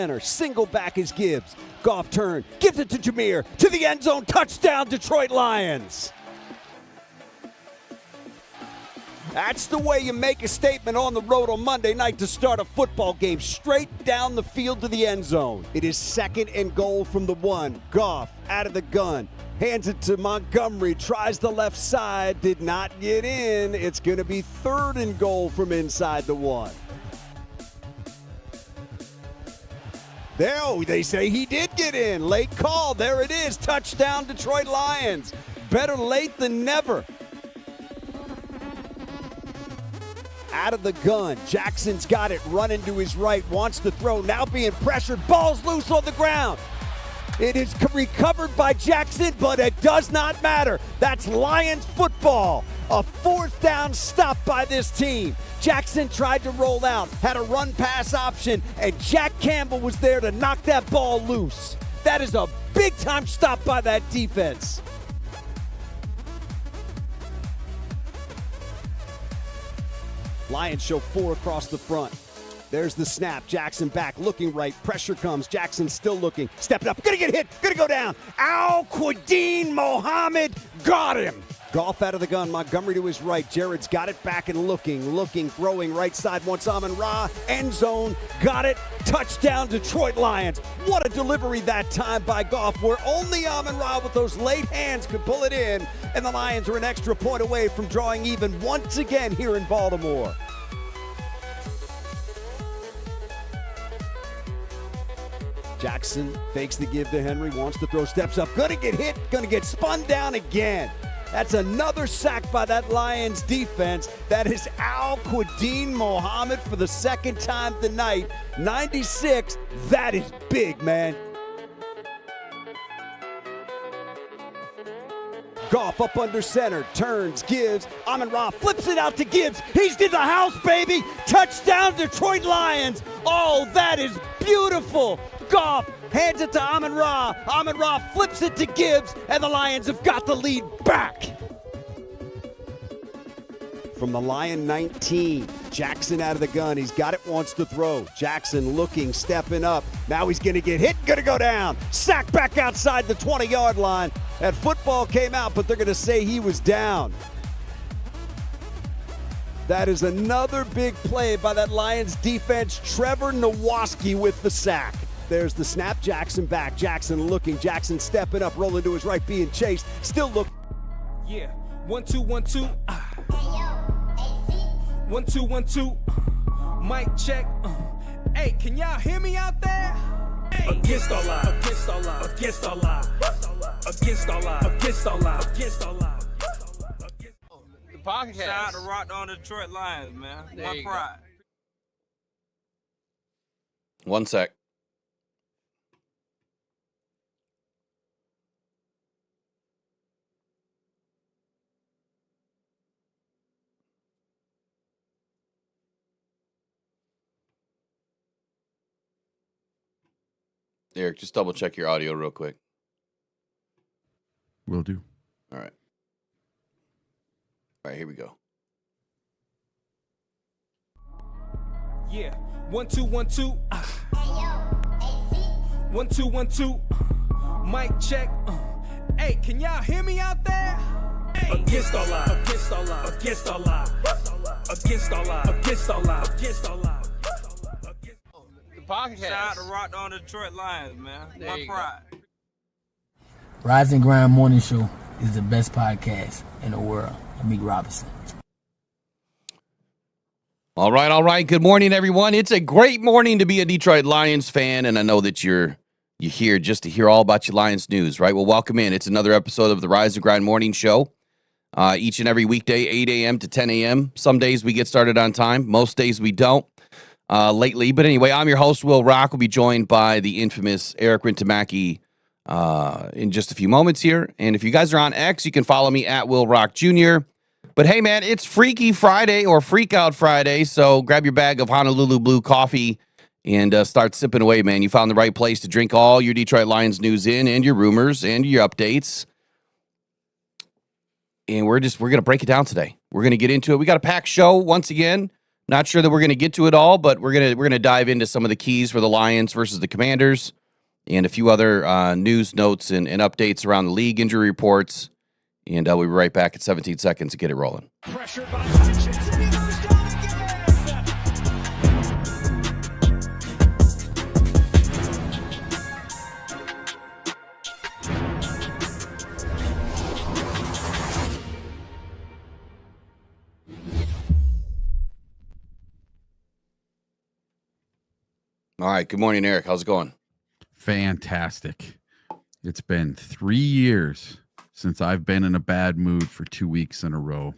Center, single back is Gibbs. Goff turn, gives it to Jameer, to the end zone, touchdown Detroit Lions. That's the way you make a statement on the road on Monday night to start a football game, straight down the field to the end zone. It is 2nd and goal from the 1. Goff out of the gun, hands it to Montgomery, tries the left side, did not get in. It's going to be 3rd and goal from inside the 1. They say he did get in. Late call. There it is. Touchdown, Detroit Lions. Better late than never. Out of the gun. Jackson's got it. Running to his right. Wants to throw. Now being pressured. Ball's loose on the ground. It is recovered by Jackson, but it does not matter. That's Lions football. A 4th down stop by this team. Jackson tried to roll out, had a run-pass option, and Jack Campbell was there to knock that ball loose. That is a big-time stop by that defense. Lions show 4 across the front. There's the snap. Jackson back, looking right. Pressure comes. Jackson still looking. Stepping up. Gonna get hit. Gonna go down. Al-Quadin Mohammed got him. Goff out of the gun. Montgomery to his right. Jared's got it back and looking, throwing right side. Wants Amon-Ra. End zone. Got it. Touchdown, Detroit Lions. What a delivery that time by Goff, where only Amon-Ra with those late hands could pull it in. And the Lions are an extra point away from drawing even once again here in Baltimore. Jackson fakes the give to Henry, wants to throw, steps up, gonna get hit, gonna get spun down again. That's another sack by that Lions defense. That is Al-Quadin Mohammed for the 2nd time tonight. 96, that is big, man. Goff up under center, turns, gives, Amon-Ra flips it out to Gibbs. He's in the house, baby. Touchdown, Detroit Lions. Oh, that is beautiful. Goff hands it to Amon-Ra. Amon-Ra flips it to Gibbs, and the Lions have got the lead back. From the Lion 19, Jackson out of the gun. He's got it, wants to throw. Jackson looking, stepping up. Now he's going to get hit, going to go down. Sack back outside the 20-yard line. That football came out, but they're going to say he was down. That is another big play by that Lions defense. Trevor Nowaski with the sack. There's the snap. Jackson back. Jackson looking. Jackson stepping up, rolling to his right, being chased. Still look. Yeah. 1 2 1 2. 1 2 1 2. Mic check. Hey, can y'all hear me out there? Hey. Against all odds. Against all odds. Against all odds. Against all odds. Against all odds. Against all odds. The podcast. Shout out to Rockhound Detroit Lions, man. There My you pride. One sec. Eric, just double check your audio real quick. Will do. All right. All right, here we go. Yeah. 1 2 1 2. 1 2 1 2. Mic check. Hey, can y'all hear me out there? Hey. Against all odds. Against all odds. Against all odds. Against all odds. Against all odds. Against all odds. The podcast. Shout out to Rockhound Detroit Lions, man. There My you go. pride. Rise and Grind Morning Show is the best podcast in the world. Amik Robinson. All right. Good morning, everyone. It's a great morning to be a Detroit Lions fan, and I know that you're here just to hear all about your Lions news, right? Well, welcome in. It's another episode of the Rise and Grind Morning Show. Each and every weekday, 8 a.m. to 10 a.m. Some days we get started on time. Most days we don't lately. But anyway, I'm your host, Will Rock. We'll be joined by the infamous Eric Rintamaki in just a few moments here. And if you guys are on X, you can follow me at Will Rock Jr. But hey, man, it's Freaky Friday or Freak Out Friday. So grab your bag of Honolulu Blue coffee and start sipping away, man. You found the right place to drink all your Detroit Lions news in, and your rumors and your updates. And we're going to break it down today. We're going to get into it. We got a packed show once again. Not sure that we're going to get to it all, but we're gonna dive into some of the keys for the Lions versus the Commanders, and a few other news notes and updates around the league, injury reports, and we'll be right back at 17 seconds to get it rolling. Pressure by Hutchinson. He goes down again. All right. Good morning, Eric. How's it going? Fantastic. It's been 3 years since I've been in a bad mood for 2 weeks in a row.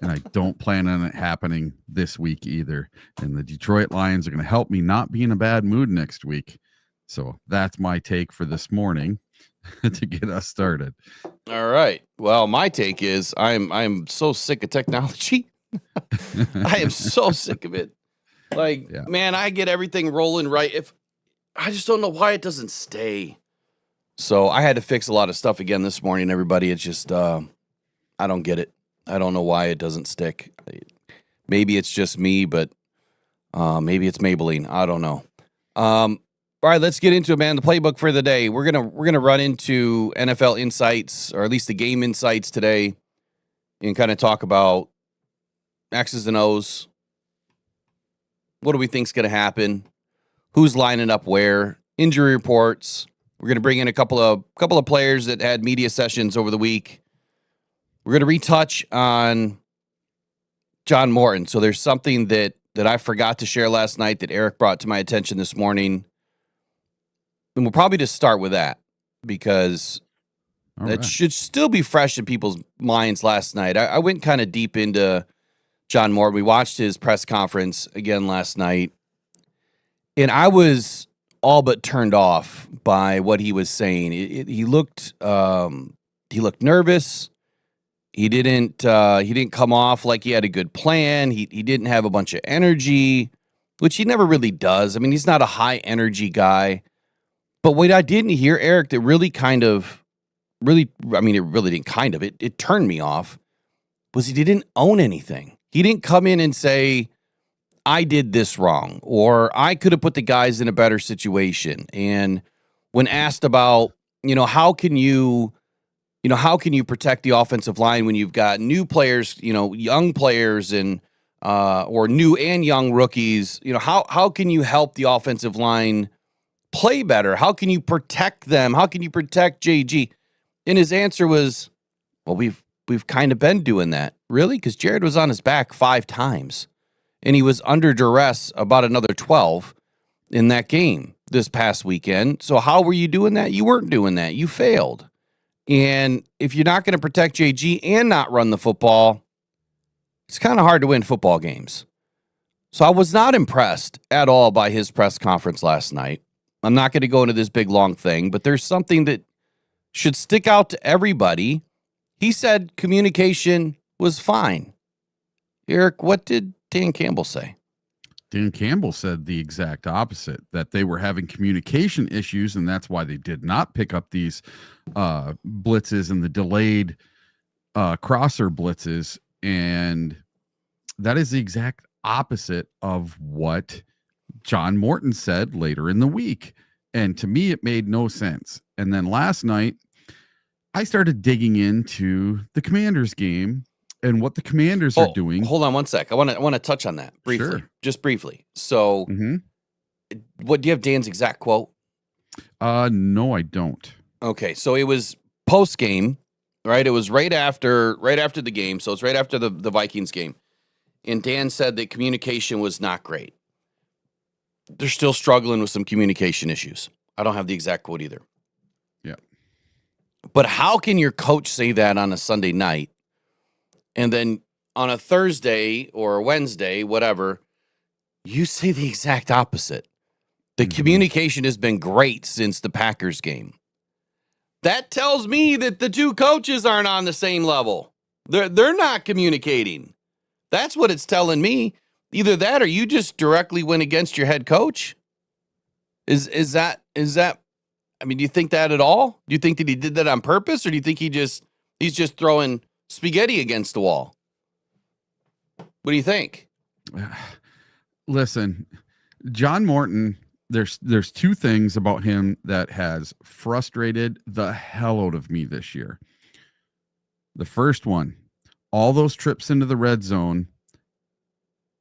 And I don't plan on it happening this week either. And the Detroit Lions are going to help me not be in a bad mood next week. So that's my take for this morning to get us started. All right. Well, my take is I'm so sick of technology. I am so sick of it. Like, Yeah. man, I get everything rolling right. If I just don't know why it doesn't stay. So I had to fix a lot of stuff again this morning, everybody. It's just, I don't get it. I don't know why it doesn't stick. Maybe it's just me, but maybe it's Maybelline. I don't know. All right, let's get into it, man. The playbook for the day. We're gonna run into NFL insights, or at least the game insights today, and kind of talk about X's and O's. What do we think's going to happen? Who's lining up where? Injury reports. We're going to bring in a couple of players that had media sessions over the week. We're going to retouch on John Morton. So there's something that I forgot to share last night that Eric brought to my attention this morning. And we'll probably just start with that because that should still be fresh in people's minds last night. I went kind of deep into John Morton. We watched his press conference again last night, and I was all but turned off by what he was saying. He looked nervous. He didn't come off like he had a good plan. He didn't have a bunch of energy, which he never really does. I mean, he's not a high energy guy. But what I didn't hear, Eric, that really it turned me off, was he didn't own anything. He didn't come in and say, I did this wrong, or I could have put the guys in a better situation. And when asked about, how can you protect the offensive line when you've got new players, young players and or new and young rookies, how can you help the offensive line play better? How can you protect them? How can you protect JG? And his answer was, well, we've kind of been doing that. Really? Because Jared was on his back 5 times, and he was under duress about another 12 in that game this past weekend. So how were you doing that? You weren't doing that. You failed. And if you're not going to protect JG and not run the football, it's kind of hard to win football games. So I was not impressed at all by his press conference last night. I'm not going to go into this big, long thing, but there's something that should stick out to everybody. He said communication was fine. Eric, what did Dan Campbell say? Dan Campbell said the exact opposite, that they were having communication issues, and that's why they did not pick up these blitzes and the delayed crosser blitzes. And that is the exact opposite of what John Morton said later in the week. And to me, it made no sense. And then last night, I started digging into the Commanders game and what the Commanders are doing. Hold on one sec. I want to touch on that briefly. Sure. Just briefly. So what do you have Dan's exact quote? No, I don't. Okay, so it was post game, right? It was right after the game. So it's right after the Vikings game. And Dan said that communication was not great. They're still struggling with some communication issues. I don't have the exact quote either. Yeah. But how can your coach say that on a Sunday night, and then on a Thursday or a Wednesday, whatever, you say the exact opposite? The communication has been great since the Packers game. That tells me that the two coaches aren't on the same level. They're not communicating. That's what it's telling me. Either that or you just directly went against your head coach. Is that I mean, do you think that at all? Do you think that he did that on purpose, or do you think he's just throwing spaghetti against the wall? What do you think? listen, John Morton, there's two things about him that has frustrated the hell out of me this year. The first one, all those trips into the red zone,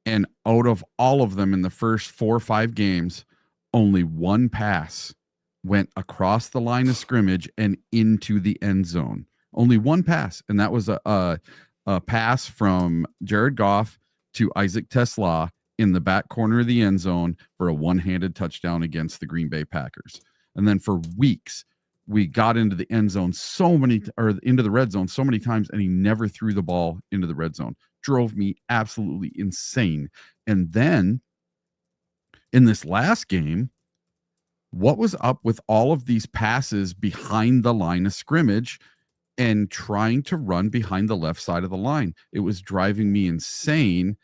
and out of all of them in the first 4 or 5 games, only one pass went across the line of scrimmage and into the end zone. Only one pass, and that was a pass from Jared Goff to Isaac Tesla in the back corner of the end zone for a one-handed touchdown against the Green Bay Packers. And then for weeks, we got into the end zone into the red zone so many times, and he never threw the ball into the red zone. Drove me absolutely insane. And then in this last game, what was up with all of these passes behind the line of scrimmage and trying to run behind the left side of the line? It was driving me insane.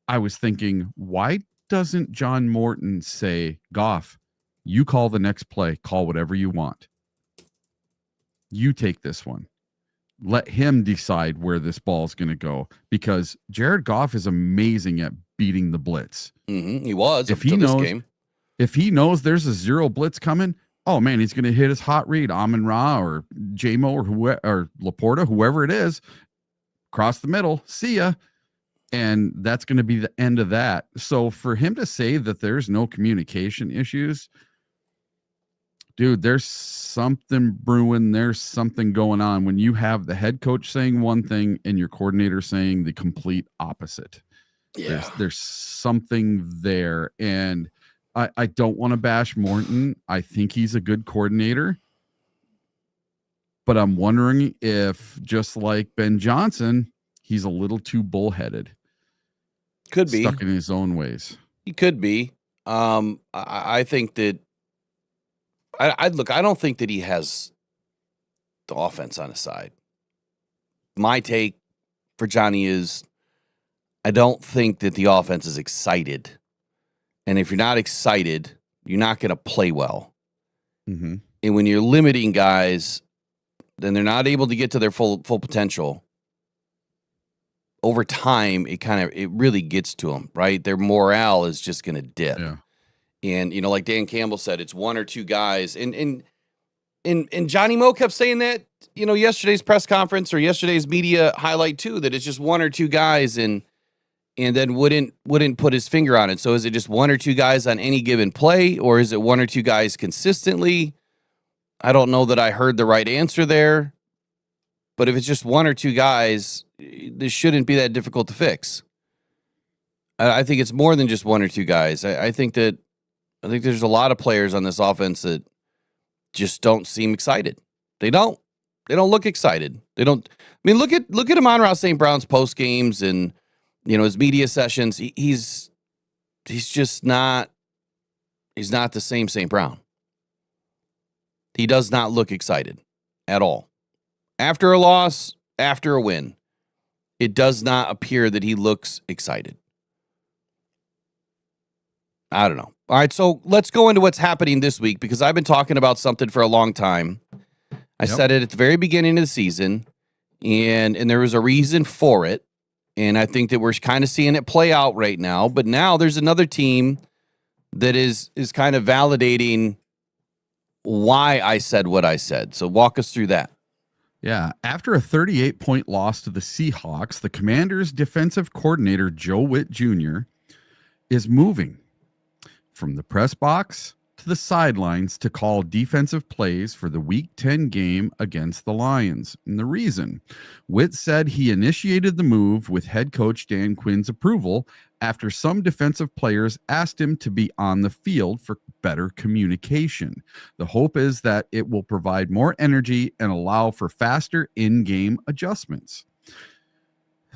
I was thinking, why doesn't John Morton say, Goff, you call the next play, call whatever you want. You take this one. Let him decide where this ball is going to go, because Jared Goff is amazing at beating the blitz. Mm-hmm. He was if he knows there's a zero blitz coming, oh man, he's going to hit his hot read, Amon Ra or J-Mo or Laporta, whoever it is, across the middle. See ya. And that's going to be the end of that. So for him to say that there's no communication issues, dude, there's something brewing. There's something going on when you have the head coach saying one thing and your coordinator saying the complete opposite. Yeah. There's something there. And I don't want to bash Morton. I think he's a good coordinator. But I'm wondering if, just like Ben Johnson, he's a little too bullheaded. Could be. Stuck in his own ways. He could be. I think that I don't think that he has the offense on his side. My take for Johnny is I don't think that the offense is excited. And if you're not excited, you're not going to play well. Mm-hmm. And when you're limiting guys, then they're not able to get to their full potential. Over time, it really gets to them, right? Their morale is just going to dip. Yeah. And, like Dan Campbell said, it's one or two guys. And Johnny Moe kept saying that, yesterday's press conference or yesterday's media highlight too, that it's just one or two guys and then wouldn't put his finger on it. So is it just one or two guys on any given play, or is it one or two guys consistently? I don't know that I heard the right answer there. But if it's just one or two guys, this shouldn't be that difficult to fix. I think it's more than just one or two guys. I think there's a lot of players on this offense that just don't seem excited. They don't look excited. They don't. I mean, look at Amon-Ra St. Brown's post games and his media sessions. He's just not. He's not the same St. Brown. He does not look excited at all. After a loss, after a win, it does not appear that he looks excited. I don't know. All right, so let's go into what's happening this week, because I've been talking about something for a long time. I said it at the very beginning of the season, and there was a reason for it, and I think that we're kind of seeing it play out right now. But now there's another team that is kind of validating why I said what I said. So walk us through that. Yeah, after a 38-point loss to the Seahawks, the Commanders' defensive coordinator, Joe Witt Jr., is moving from the press box to the sidelines to call defensive plays for the Week 10 game against the Lions. And the reason, Witt said he initiated the move with head coach Dan Quinn's approval after some defensive players asked him to be on the field for better communication. The hope is that it will provide more energy and allow for faster in-game adjustments.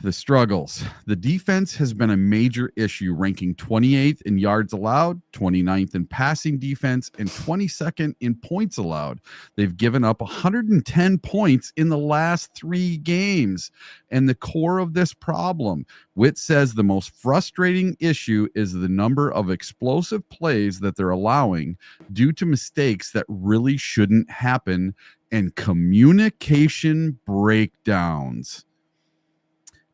The struggles. The defense has been a major issue, ranking 28th in yards allowed, 29th in passing defense, and 22nd in points allowed. They've given up 110 points in the last 3 games. And the core of this problem, Witt says the most frustrating issue is the number of explosive plays that they're allowing due to mistakes that really shouldn't happen and communication breakdowns.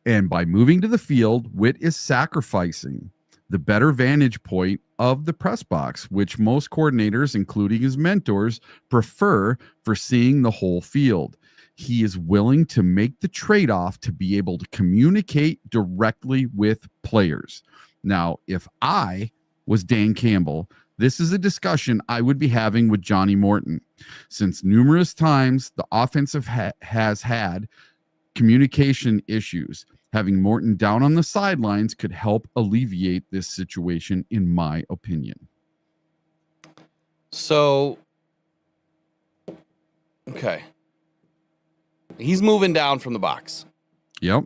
And by moving to the field, Witt is sacrificing the better vantage point of the press box, which most coordinators, including his mentors, prefer for seeing the whole field. He is willing to make the trade-off to be able to communicate directly with players. Now, if I was Dan Campbell, this is a discussion I would be having with Johnny Morton, since numerous times the offensive has had communication issues. Having Morton down on the sidelines could help alleviate this situation, in my opinion. So, okay. He's moving down from the box. Yep.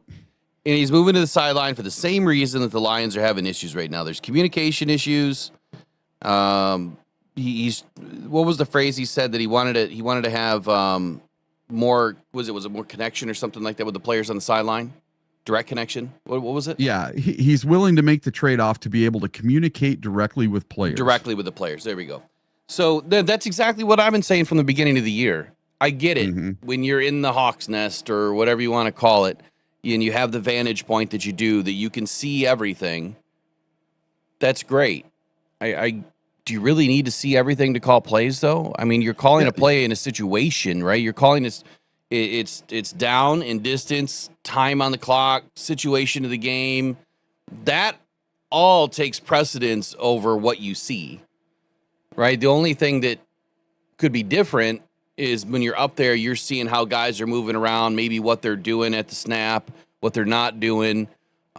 And he's moving to the sideline for the same reason that the Lions are having issues right now. There's communication issues. He's what was the phrase he said that he wanted to have more, was it more connection or something like that with the players on the sideline? Direct connection. What was it? Yeah, he's willing to make the trade-off to be able to communicate directly with players. Directly with the players. There we go. So that's exactly what I've been saying from the beginning of the year. I get it. When you're in the Hawk's nest or whatever you want to call it, and you have the vantage point that you can see everything, that's great. Do you really need to see everything to call plays, though? I mean, you're calling a play in a situation, right? You're calling this, it's down in distance, time on the clock, situation of the game. That all takes precedence over what you see, right? The only thing that could be different is when you're up there, you're seeing how guys are moving around, maybe what they're doing at the snap, what they're not doing.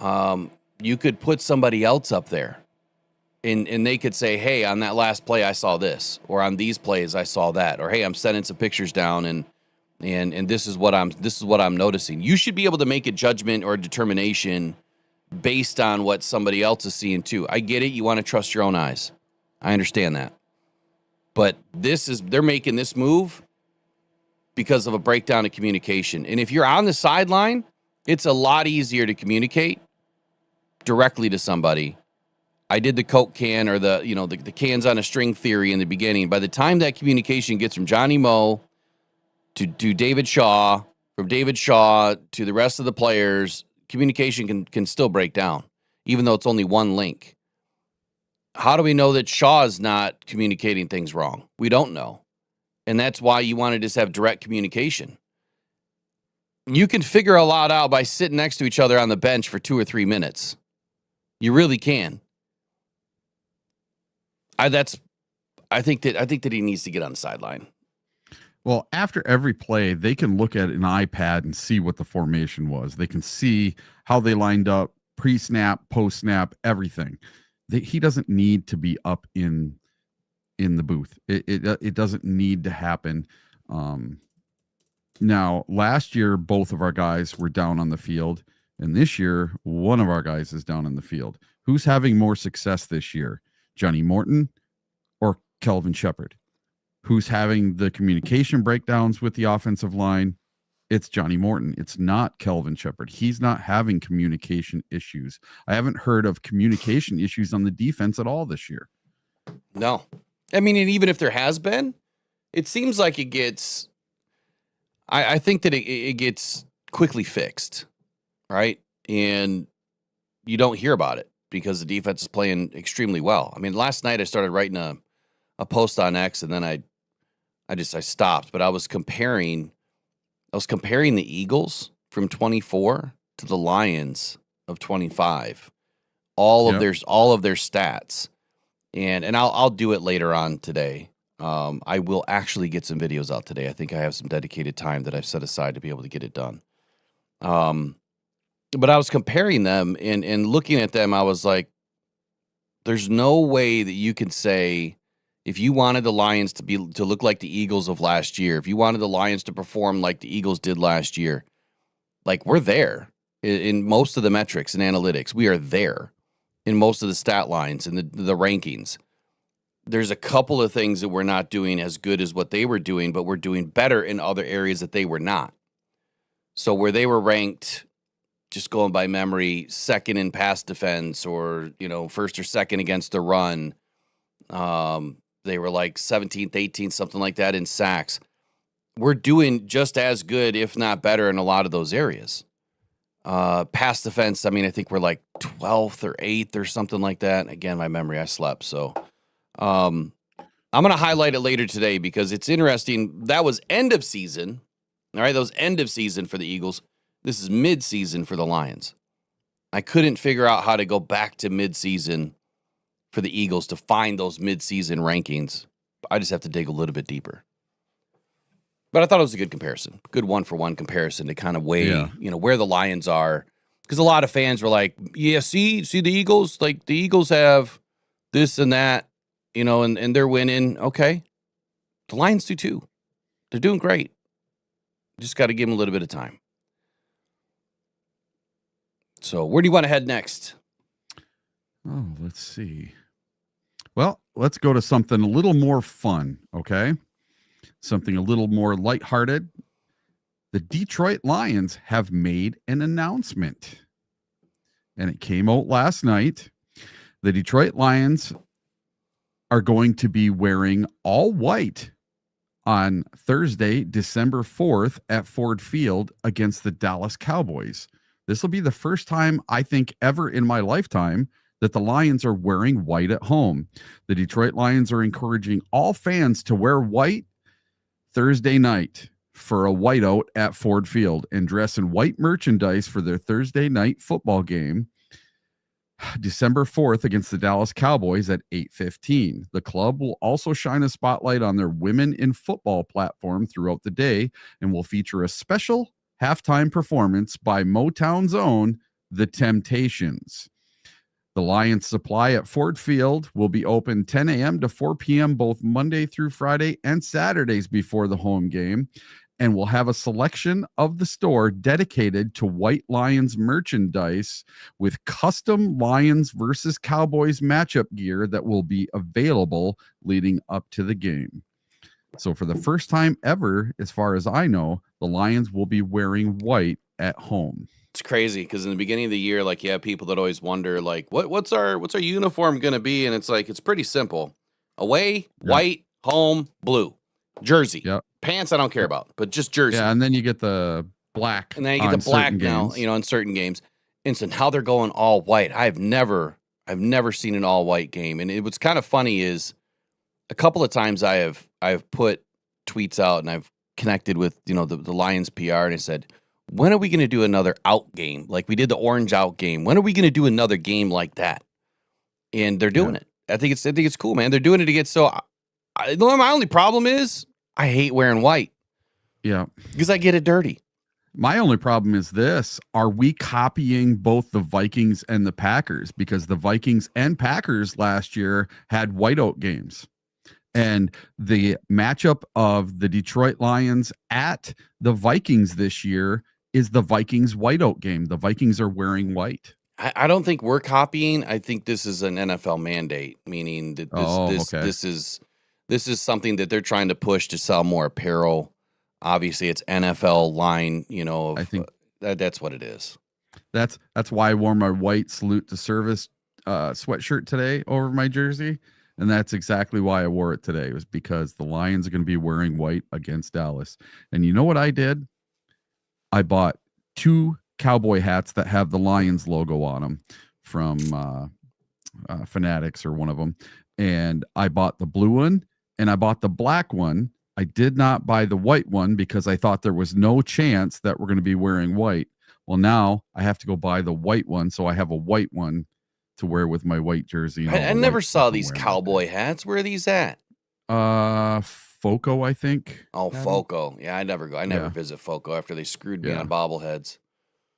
You could put somebody else up there. And they could say, hey, on that last play, I saw this, or on these plays, I saw that, or hey, I'm sending some pictures down, and this is what I'm noticing. You should be able to make a judgment or a determination based on what somebody else is seeing too. I get it. You want to trust your own eyes. I understand that, but they're making this move because of a breakdown of communication. And if you're on the sideline, it's a lot easier to communicate directly to somebody. I did the Coke can or the cans on a string theory in the beginning. By the time that communication gets from Johnny Moe to David Shaw, from David Shaw to the rest of the players, communication can still break down, even though it's only one link. How do we know that Shaw is not communicating things wrong? We don't know. And that's why you want to just have direct communication. You can figure a lot out by sitting next to each other on the bench for 2 or 3 minutes. You really can. I think that he needs to get on the sideline. Well, after every play, they can look at an iPad and see what the formation was. They can see how they lined up, pre-snap, post-snap, everything. He doesn't need to be up in the booth. It doesn't need to happen. Now, last year, both of our guys were down on the field, and this year, one of our guys is down in the field. Who's having more success this year? Johnny Morton or Kelvin Shepard? Who's having the communication breakdowns with the offensive line? It's Johnny Morton. It's not Kelvin Shepard. He's not having communication issues. I haven't heard of communication issues on the defense at all this year. No. I mean, and even if there has been, it seems like it gets, I think that it gets quickly fixed, right? And you don't hear about it because the defense is playing extremely well. I mean, last night I started writing a post on X, and then I stopped, but I was comparing the Eagles from 24 to the Lions of 25. All of their stats. And I'll do it later on today. I will actually get some videos out today. I think I have some dedicated time that I've set aside to be able to get it done. But I was comparing them and looking at them, I was like, there's no way that you can say, if you wanted the Lions to look like the Eagles of last year, if you wanted the Lions to perform like the Eagles did last year, like we're there in most of the metrics and analytics. We are there in most of the stat lines and the rankings. There's a couple of things that we're not doing as good as what they were doing, but we're doing better in other areas that they were not. So where they were ranked, just going by memory, second in pass defense or, first or second against the run. They were like 17th, 18th, something like that in sacks. We're doing just as good, if not better, in a lot of those areas. Past defense, I mean, I think we're like 12th or 8th or something like that. Again, my memory, I slept. So I'm going to highlight it later today because it's interesting. That was end of season. All right, that was end of season for the Eagles. This is mid-season for the Lions. I couldn't figure out how to go back to mid-season for the Eagles to find those mid-season rankings. I just have to dig a little bit deeper. But I thought it was a good comparison, good one-for-one comparison to kind of weigh, where the Lions are. Because a lot of fans were like, yeah, see the Eagles? Like, the Eagles have this and that, and they're winning. Okay. The Lions do too. They're doing great. Just got to give them a little bit of time. So where do you want to head next? Oh, let's see. Well, let's go to something a little more fun, okay? Something a little more lighthearted. The Detroit Lions have made an announcement, and it came out last night. The Detroit Lions are going to be wearing all white on Thursday, December 4th at Ford Field against the Dallas Cowboys. This will be the first time, I think, ever in my lifetime that the Lions are wearing white at home. The Detroit Lions are encouraging all fans to wear white Thursday night for a whiteout at Ford Field and dress in white merchandise for their Thursday night football game, December 4th against the Dallas Cowboys at 8:15. The club will also shine a spotlight on their Women in Football platform throughout the day and will feature a special halftime performance by Motown's own The Temptations. The Lions supply at Ford Field will be open 10 a.m. to 4 p.m. both Monday through Friday and Saturdays before the home game, and will have a selection of the store dedicated to White Lions merchandise with custom Lions versus Cowboys matchup gear that will be available leading up to the game. So for the first time ever, as far as I know, the Lions will be wearing white at home. It's crazy because in the beginning of the year, like, you have people that always wonder, like, what's our uniform going to be? And it's like, it's pretty simple. Away, white, home, blue. Jersey. Yep. Pants I don't care about, but just jersey. Yeah, and then you get the black. And then you get the black now, in certain games. And so now they're going all white. I've never seen an all white game. And what's kind of funny is a couple of times I've put tweets out and I've connected with, the Lions PR, and I said, when are we going to do another out game? Like we did the orange out game. When are we going to do another game like that? And they're doing it. I think it's cool, man. They're doing it again. So my only problem is I hate wearing white. Yeah. Because I get it dirty. My only problem is this. Are we copying both the Vikings and the Packers? Because the Vikings and Packers last year had whiteout games. And the matchup of the Detroit Lions at the Vikings this year is the Vikings whiteout game. The Vikings are wearing white. I don't think we're copying. I think this is an NFL mandate, meaning that this is something that they're trying to push to sell more apparel. Obviously, it's NFL line, I think that's what it is. That's why I wore my white salute to service sweatshirt today over my jersey. And that's exactly why I wore it today. It was because the Lions are going to be wearing white against Dallas. And you know what I did? I bought 2 cowboy hats that have the Lions logo on them from Fanatics or one of them. And I bought the blue one and I bought the black one. I did not buy the white one because I thought there was no chance that we're going to be wearing white. Well, now I have to go buy the white one. So I have a white one to wear with my white jersey. I never saw these cowboy hats. Where are these at? Foco, I think. Oh, Foco. Yeah, I never go. I never visit Foco after they screwed me on bobbleheads.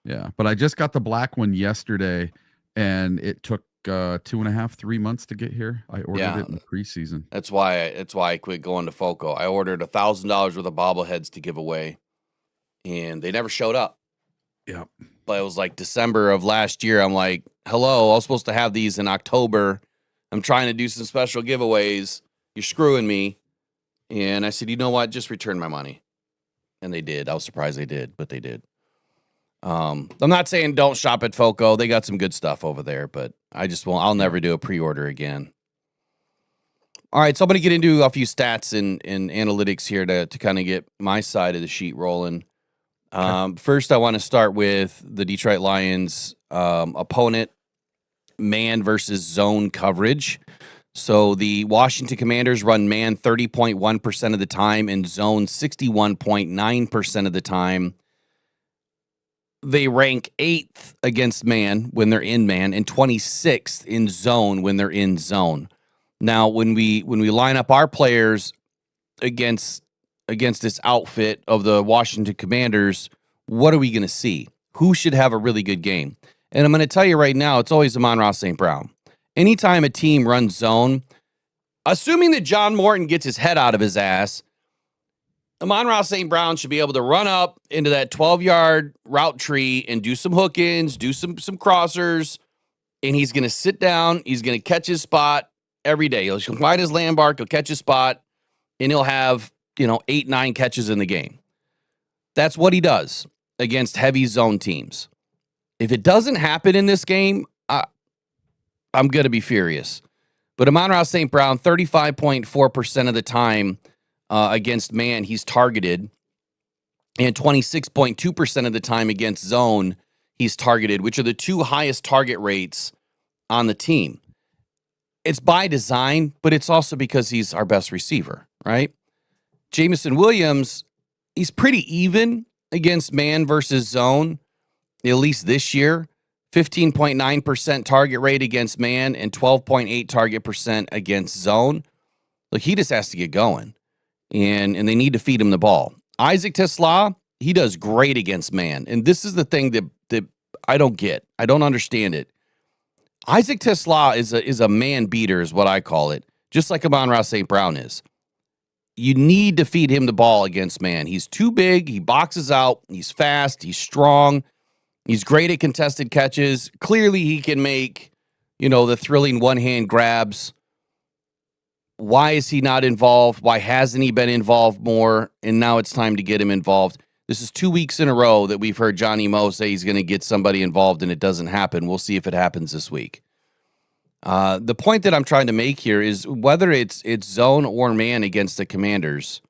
Yeah, but I just got the black one yesterday, and it took 2.5, 3 months to get here. I ordered it in the preseason. That's why I quit going to Foco. I ordered $1,000 worth of bobbleheads to give away, and they never showed up. Yeah. But it was like December of last year. I'm like, hello, I was supposed to have these in October. I'm trying to do some special giveaways. You're screwing me. And I said, you know what? Just return my money. And they did. I was surprised they did, but they did. I'm not saying don't shop at Foco. They got some good stuff over there, but I'll never do a pre-order again. All right, so I'm going to get into a few stats and analytics here to kind of get my side of the sheet rolling. First, I want to start with the Detroit Lions opponent, man versus zone coverage. So the Washington Commanders run man 30.1% of the time and zone 61.9% of the time. They rank 8th against man when they're in man and 26th in zone when they're in zone. Now, when we line up our players against this outfit of the Washington Commanders, what are we going to see? Who should have a really good game? And I'm going to tell you right now, it's always Amon-Ra St. Brown. Anytime a team runs zone, assuming that John Morton gets his head out of his ass, Amon-Ra St. Brown should be able to run up into that 12-yard route tree and do some hook-ins, do some crossers, and he's going to sit down. He's going to catch his spot every day. He'll find his landmark, he'll catch his spot, and he'll have 8, 9 catches in the game. That's what he does against heavy zone teams. If it doesn't happen in this game, I'm going to be furious. But Amon-Ra St. Brown, 35.4% of the time against man, he's targeted. And 26.2% of the time against zone, he's targeted, which are the 2 highest target rates on the team. It's by design, but it's also because he's our best receiver, right? Jameson Williams, he's pretty even against man versus zone, at least this year. 15.9% target rate against man and 12.8 target percent against zone. Look, he just has to get going, and they need to feed him the ball. Isaac TeSlaa, he does great against man, and this is the thing that I don't get. I don't understand it. Isaac TeSlaa is a man beater, is what I call it, just like Amon-Ra St. Brown is. You need to feed him the ball against man. He's too big. He boxes out. He's fast. He's strong. He's great at contested catches. Clearly, he can make, the thrilling one-hand grabs. Why is he not involved? Why hasn't he been involved more? And now it's time to get him involved. This is 2 weeks in a row that we've heard Johnny Mo say he's going to get somebody involved, and it doesn't happen. We'll see if it happens this week. The point that I'm trying to make here is whether it's zone or man against the Commanders,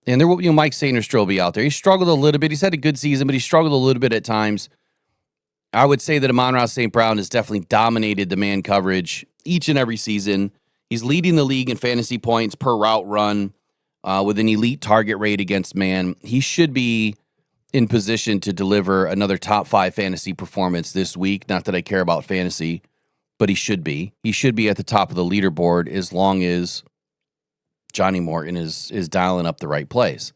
and there will, Mike Sainristil will be out there. He struggled a little bit. He's had a good season, but he struggled a little bit at times. I would say that Amon-Ra St. Brown has definitely dominated the man coverage each and every season. He's leading the league in fantasy points per route run with an elite target rate against man. He should be in position to deliver another top 5 fantasy performance this week. Not that I care about fantasy, but he should be. He should be at the top of the leaderboard as long as Johnny Morton is dialing up the right plays.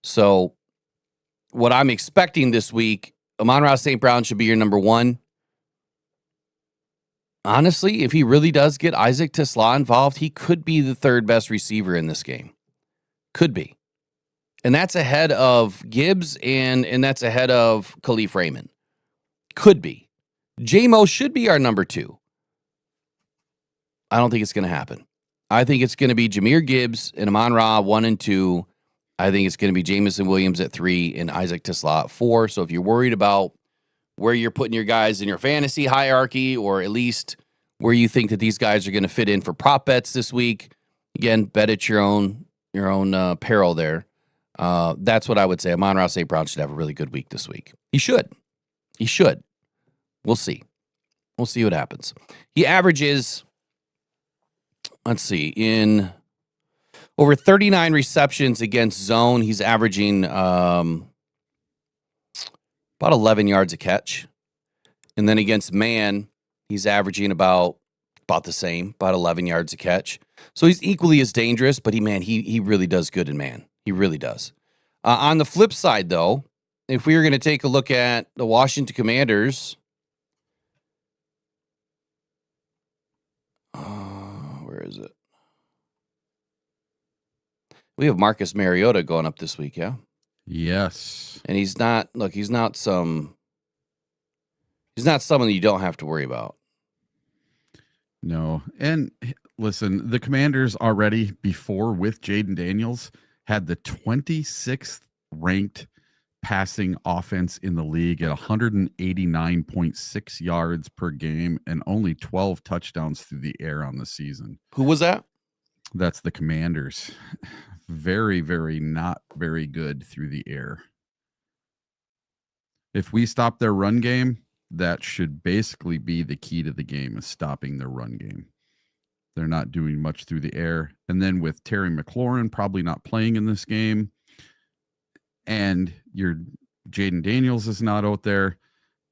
So what I'm expecting this week, Amon-Ra St. Brown should be your number 1. Honestly, if he really does get Isaac TeSlaa involved, he could be the 3rd best receiver in this game. Could be. And that's ahead of Gibbs and that's ahead of Khalif Raymond. Could be. J-Mo should be our number 2. I don't think it's going to happen. I think it's going to be Jahmyr Gibbs and Amon-Ra 1 and 2. I think it's going to be Jameson Williams at 3 and Isaac TeSlaa at 4. So if you're worried about where you're putting your guys in your fantasy hierarchy, or at least where you think that these guys are going to fit in for prop bets this week, again, bet at your own peril there. That's what I would say. Amon-Ra St. Brown should have a really good week this week. He should. We'll see. We'll see what happens. He averages, in over 39 receptions against zone. He's averaging about 11 yards a catch. And then against man, he's averaging about the same, about 11 yards a catch. So he's equally as dangerous, but he really does good in man. He really does. On the flip side, though, if we were going to take a look at the Washington Commanders, where is it? We have Marcus Mariota going up this week, yeah? Yes. And he's not someone that you don't have to worry about. No. And listen, the Commanders already before with Jaden Daniels had the 26th ranked passing offense in the league at 189.6 yards per game and only 12 touchdowns through the air on the season. Who was that? That's the Commanders. Very, very not very good through the air. If we stop their run game, that should basically be the key to the game, is stopping their run game. They're not doing much through the air. And then with Terry McLaurin probably not playing in this game, and your Jaden Daniels is not out there,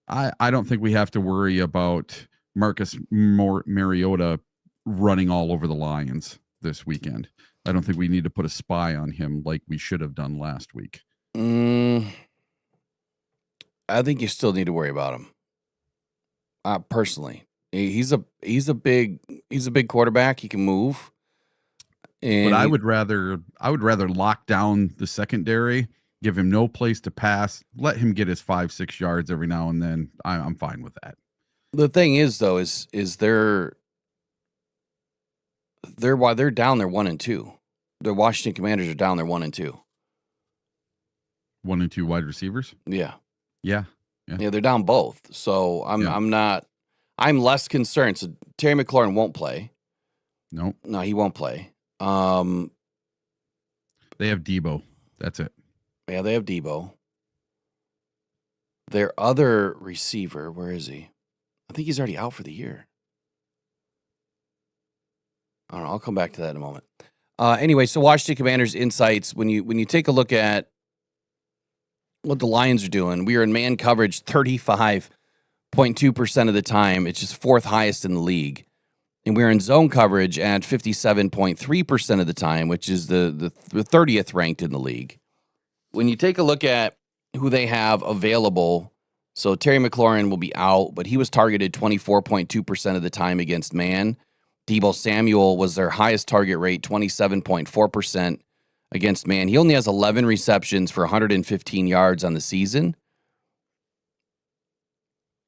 I don't think we have to worry about Marcus Mariota running all over the Lions this weekend. I don't think we need to put a spy on him like we should have done last week. I think you still need to worry about him. Personally, he's a big quarterback. He can move. And but I would rather lock down the secondary, give him no place to pass, let him get his 5-6 yards every now and then. I'm fine with that. The thing is, though, is they're while they're down, they're 1-2. The Washington Commanders are down, they're 1-2. 1 and 2 wide receivers. Yeah, they're down both. So I'm less concerned. So Terry McLaurin won't play. No, he won't play. They have Debo. That's it. Yeah, they have Debo. Their other receiver, where is he? I think he's already out for the year. I don't know. I'll come back to that in a moment. Anyway, so Washington Commanders insights. When you take a look at what the Lions are doing, we are in man coverage 35.2% of the time. It's just fourth highest in the league. And we're in zone coverage at 57.3% of the time, which is the 30th ranked in the league. When you take a look at who they have available, so Terry McLaurin will be out, but he was targeted 24.2% of the time against man. Deebo Samuel was their highest target rate, 27.4% against man. He only has 11 receptions for 115 yards on the season.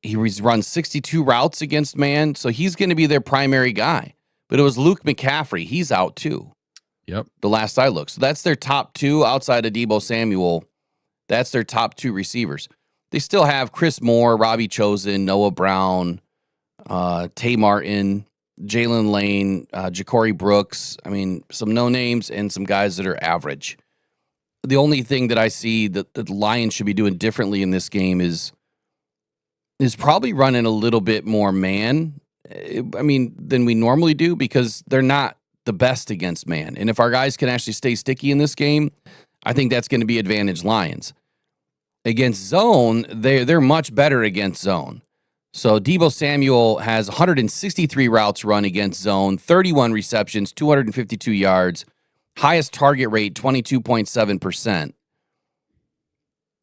He runs 62 routes against man, so he's going to be their primary guy. But it was Luke McCaffrey. He's out too. Yep. The last I looked. So that's their top two outside of Deebo Samuel. That's their top two receivers. They still have Chris Moore, Robbie Chosen, Noah Brown, Tay Martin, Jalen Lane, Ja'Cory Brooks. I mean, some no names and some guys that are average. The only thing that I see that the Lions should be doing differently in this game is probably running a little bit more man. I mean, than we normally do, because they're not the best against man. And if our guys can actually stay sticky in this game, I think that's going to be advantage Lions. Against zone, they're much better against zone. So Deebo Samuel has 163 routes run against zone, 31 receptions, 252 yards, highest target rate, 22.7%.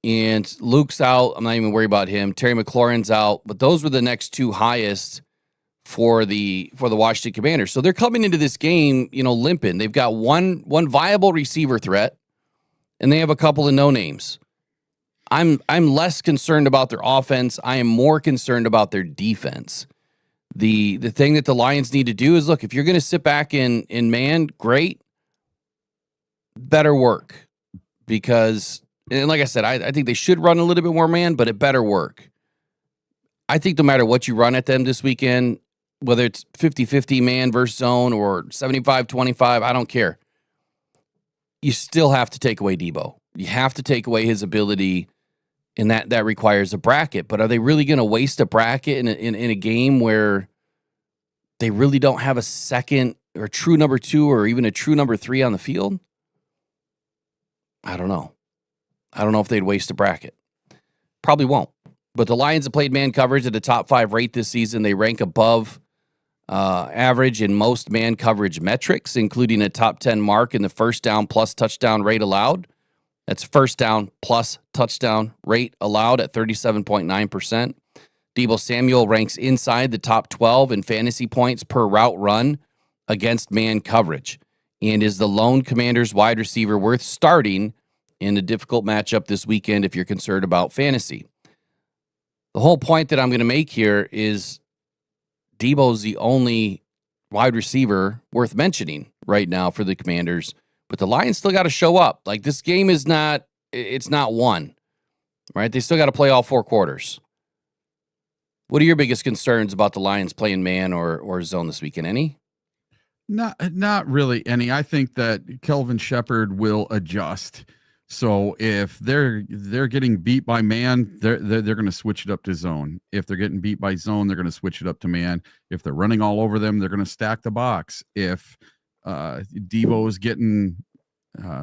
And Luke's out. I'm not even worried about him. Terry McLaurin's out. But those were the next two highest for the Washington Commanders. So they're coming into this game, limping. They've got one viable receiver threat, and they have a couple of no names. I'm less concerned about their offense. I am more concerned about their defense. The thing that the Lions need to do is, look, if you're going to sit back in man, great. Better work. Because, and like I said, I think they should run a little bit more man, but it better work. I think no matter what you run at them this weekend, whether it's 50-50 man versus zone or 75-25, I don't care. You still have to take away Deebo. You have to take away his ability, and that requires a bracket. But are they really going to waste a bracket in a game where they really don't have a second or a true number 2 or even a true number 3 on the field? I don't know. I don't know if they'd waste a bracket. Probably won't. But the Lions have played man coverage at a top 5 rate this season. They rank above average in most man coverage metrics, including a top 10 mark in the first down plus touchdown rate allowed. That's first down plus touchdown rate allowed at 37.9%. Deebo Samuel ranks inside the top 12 in fantasy points per route run against man coverage and is the lone Commanders wide receiver worth starting in a difficult matchup this weekend if you're concerned about fantasy. The whole point that I'm going to make here is Deebo's the only wide receiver worth mentioning right now for the Commanders, but the Lions still got to show up. Like, this game is not won, right? They still got to play all 4 quarters. What are your biggest concerns about the Lions playing man or zone this weekend? Any? Not really any. I think that Kelvin Shepherd will adjust So if they're getting beat by man, they're going to switch it up to zone. If they're getting beat by zone, they're going to switch it up to man. If they're running all over them, they're going to stack the box. If Debo is getting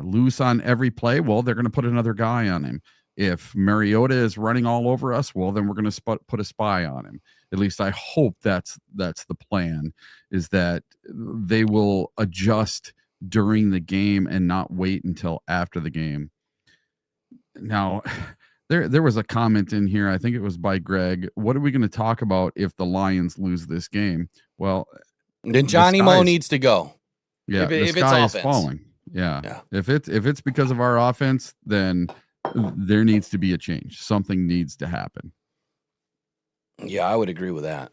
loose on every play, well, they're going to put another guy on him. If Mariota is running all over us, well, then we're going to put a spy on him. At least I hope that's the plan, is that they will adjust during the game and not wait until after the game. Now, there was a comment in here, I think it was by Greg. What are we going to talk about if the Lions lose this game? Well, then Johnny Moe needs to go. Yeah, the sky is falling. Yeah. If it's because of our offense, then there needs to be a change. Something needs to happen. Yeah, I would agree with that.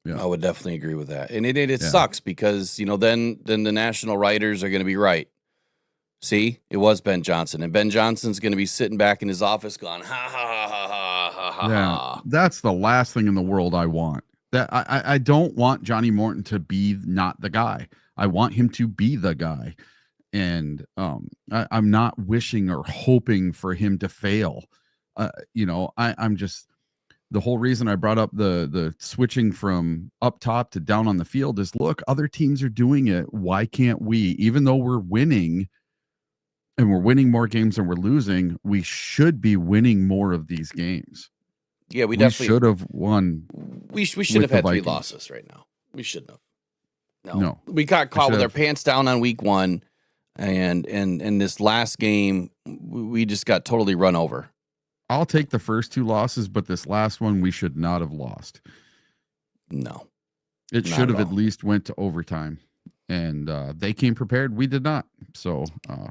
Yeah. I would definitely agree with that. And it sucks because, then the national writers are going to be right. See, it was Ben Johnson, and Ben Johnson's going to be sitting back in his office going, ha, ha, ha, ha, ha, ha, ha. That's the last thing in the world I want. That I don't want Johnny Morton to be not the guy. I want him to be the guy. And I'm not wishing or hoping for him to fail. I'm just, the whole reason I brought up the switching from up top to down on the field is, look, other teams are doing it. Why can't we? Even though we're winning and we're winning more games than we're losing, we should be winning more of these games. Yeah, we definitely should have won. We should have had 3 losses right now. We shouldn't have. No. We got caught with our pants down on week 1, and this last game, we just got totally run over. I'll take the first 2 losses, but this last one we should not have lost. No. It should have at least went to overtime. And they came prepared. We did not. So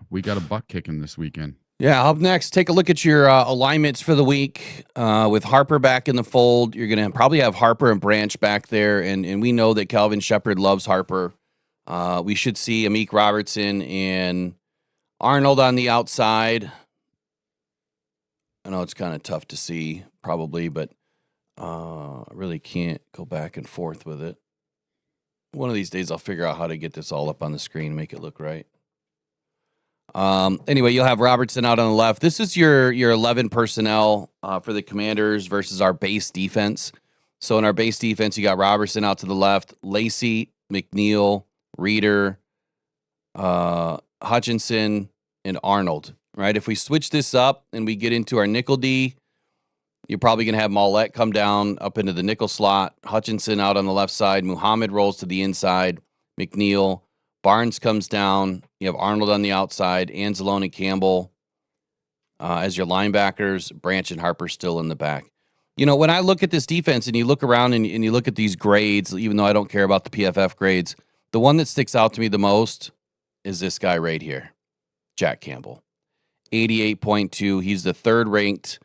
we got a butt kicking this weekend. Yeah, up next, take a look at your alignments for the week. With Harper back in the fold, you're going to probably have Harper and Branch back there, and we know that Calvin Shepard loves Harper. We should see Amik Robertson and Arnold on the outside. I know it's kind of tough to see, probably, but I really can't go back and forth with it. One of these days, I'll figure out how to get this all up on the screen and make it look right. Anyway, you'll have Robertson out on the left. This is your 11 personnel for the Commanders versus our base defense. So in our base defense, you got Robertson out to the left, Lacey, McNeil, Reeder, Hutchinson, and Arnold. Right? If we switch this up and we get into our nickel D, you're probably going to have Mollett come down up into the nickel slot, Hutchinson out on the left side, Muhammad rolls to the inside, McNeil, Barnes comes down, you have Arnold on the outside, Anzalone and Campbell as your linebackers, Branch and Harper still in the back. When I look at this defense and you look around and you look at these grades, even though I don't care about the PFF grades, the one that sticks out to me the most is this guy right here, Jack Campbell. 88.2. He's the 3rd ranked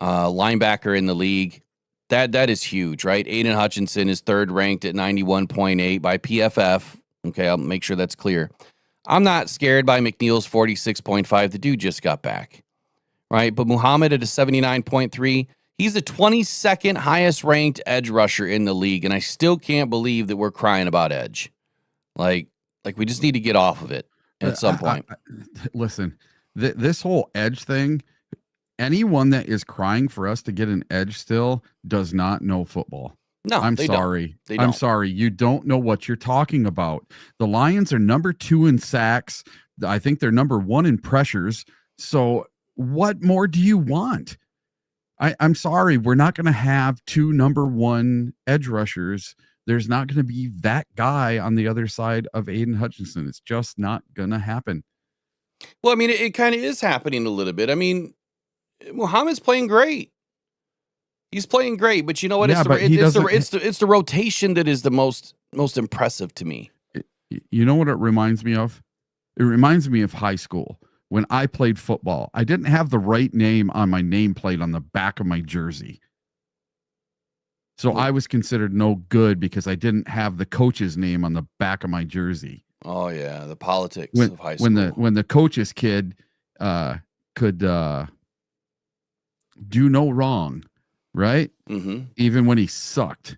linebacker in the league. That is huge, right? Aiden Hutchinson is 3rd ranked at 91.8 by PFF. Okay, I'll make sure that's clear. I'm not scared by McNeil's 46.5. The dude just got back, right? But Muhammad at a 79.3. He's the 22nd highest ranked edge rusher in the league, and I still can't believe that we're crying about edge. Like we just need to get off of it at some point. Listen. This whole edge thing, anyone that is crying for us to get an edge still does not know football. No, I'm sorry. I'm sorry. You don't know what you're talking about. The Lions are number 2 in sacks. I think they're number 1 in pressures. So what more do you want? I'm sorry. We're not going to have 2 number 1 edge rushers. There's not going to be that guy on the other side of Aiden Hutchinson. It's just not going to happen. Well, I mean, it kind of is happening a little bit. I mean, Muhammad's playing great. He's playing great, but you know what? Yeah, it's the rotation that is the most impressive to me. You know what it reminds me of? It reminds me of high school. When I played football, I didn't have the right name on my nameplate on the back of my jersey. So I was considered no good because I didn't have the coach's name on the back of my jersey. Oh yeah, the politics of high school. When the coach's kid could do no wrong, right? Mm-hmm. Even when he sucked.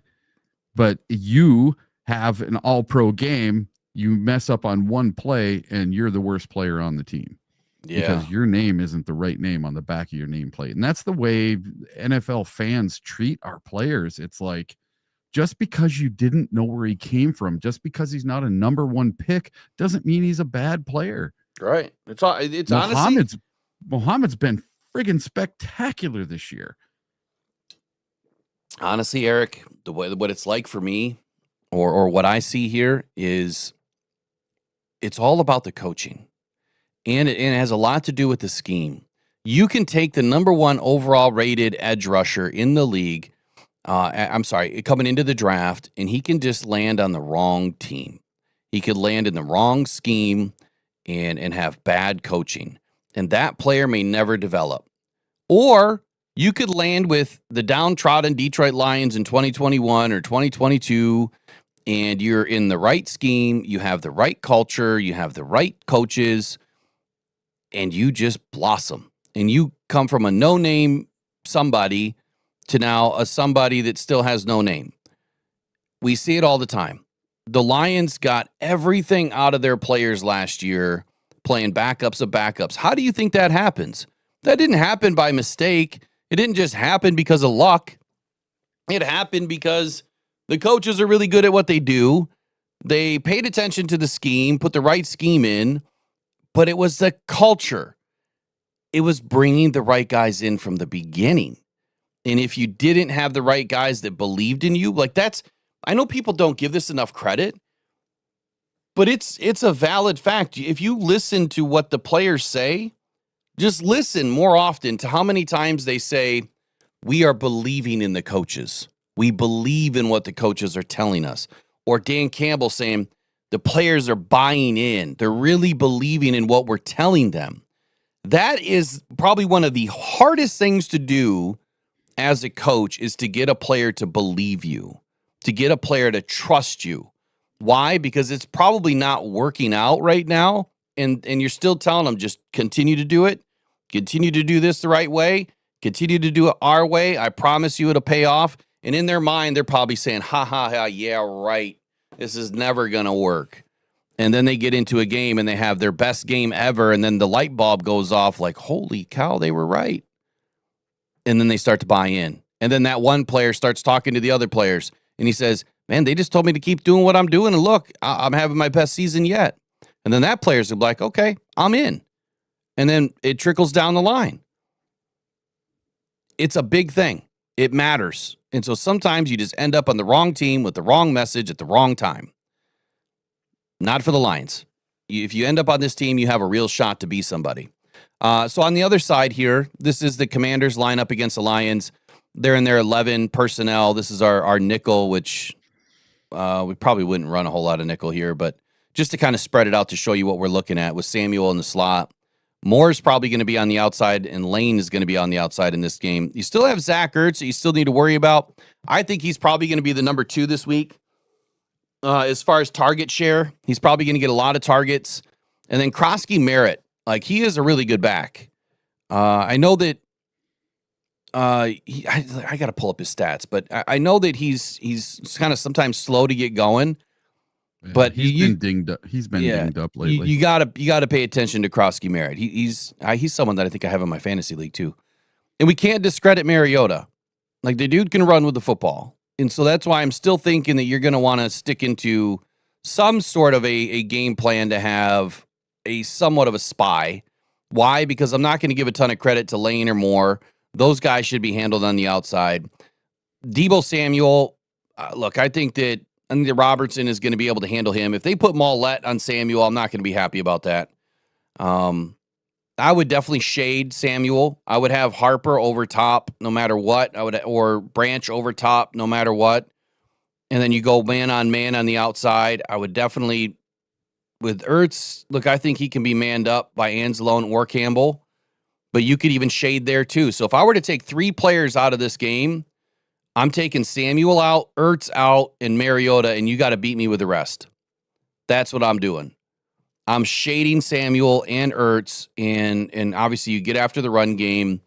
But you have an all-pro game, you mess up on one play, and you're the worst player on the team. because your name isn't the right name on the back of your nameplate. And that's the way NFL fans treat our players. It's like, just because you didn't know where he came from, just because he's not a number one pick, doesn't mean he's a bad player. Right. It's honestly, Muhammad's been friggin' spectacular this year. Honestly, Eric, what it's like for me, or what I see here is, it's all about the coaching, and it has a lot to do with the scheme. You can take the number one overall rated edge rusher in the league. Coming into the draft, and he can just land on the wrong team. He could land in the wrong scheme and have bad coaching, and that player may never develop. Or you could land with the downtrodden Detroit Lions in 2021 or 2022, and you're in the right scheme, you have the right culture, you have the right coaches, and you just blossom. And you come from a no-name somebody to now a somebody that still has no name. We see it all the time. The Lions got everything out of their players last year, playing backups of backups. How do you think that happens? That didn't happen by mistake. It didn't just happen because of luck. It happened because the coaches are really good at what they do. They paid attention to the scheme, put the right scheme in, but it was the culture. It was bringing the right guys in from the beginning. And if you didn't have the right guys that believed in you, I know people don't give this enough credit, but it's a valid fact. If you listen to what the players say, just listen more often to how many times they say, we are believing in the coaches. We believe in what the coaches are telling us. Or Dan Campbell saying, the players are buying in. They're really believing in what we're telling them. That is probably one of the hardest things to do as a coach, is to get a player to believe you, to get a player to trust you. Why? Because it's probably not working out right now, and you're still telling them, just continue to do it, continue to do this the right way, continue to do it our way. I promise you it'll pay off. And in their mind, they're probably saying, yeah, right. This is never going to work. And then they get into a game and they have their best game ever, and then the light bulb goes off like, holy cow, they were right. And then they start to buy in. And then that one player starts talking to the other players, and he says, man, they just told me to keep doing what I'm doing, and look, I'm having my best season yet. And then that player's like, okay, I'm in. And then it trickles down the line. It's a big thing. It matters. And so sometimes you just end up on the wrong team with the wrong message at the wrong time. Not for the Lions. If you end up on this team, you have a real shot to be somebody. So on the other side here, this is the Commanders lineup against the Lions. They're in their 11 personnel. This is our nickel, which we probably wouldn't run a whole lot of nickel here, but just to kind of spread it out to show you what we're looking at with Samuel in the slot. Moore's probably going to be on the outside, and Lane is going to be on the outside in this game. You still have Zach Ertz that you still need to worry about. I think he's probably going to be the number 2 this week. As far as target share, he's probably going to get a lot of targets. And then Krosky Merritt, he is a really good back. I know that I got to pull up his stats, but I know that he's kind of sometimes slow to get going. Yeah, but he's been dinged up. He's been dinged up lately. You gotta pay attention to Krosky Merritt. He's someone that I think I have in my fantasy league too. And we can't discredit Mariota. The dude can run with the football. And so that's why I'm still thinking that you're going to want to stick into some sort of a game plan to have a somewhat of a spy. Why? Because I'm not going to give a ton of credit to Lane or Moore. Those guys should be handled on the outside. Deebo Samuel, I think that Robertson is going to be able to handle him. If they put Mollett on Samuel, I'm not going to be happy about that. I would definitely shade Samuel. I would have Harper over top no matter what. Or Branch over top no matter what. And then you go man on the outside. I would definitely, with Ertz, I think he can be manned up by Anzalone or Campbell. But you could even shade there too. So if I were to take 3 players out of this game, I'm taking Samuel out, Ertz out, and Mariota, and you got to beat me with the rest. That's what I'm doing. I'm shading Samuel and Ertz, and obviously you get after the run game,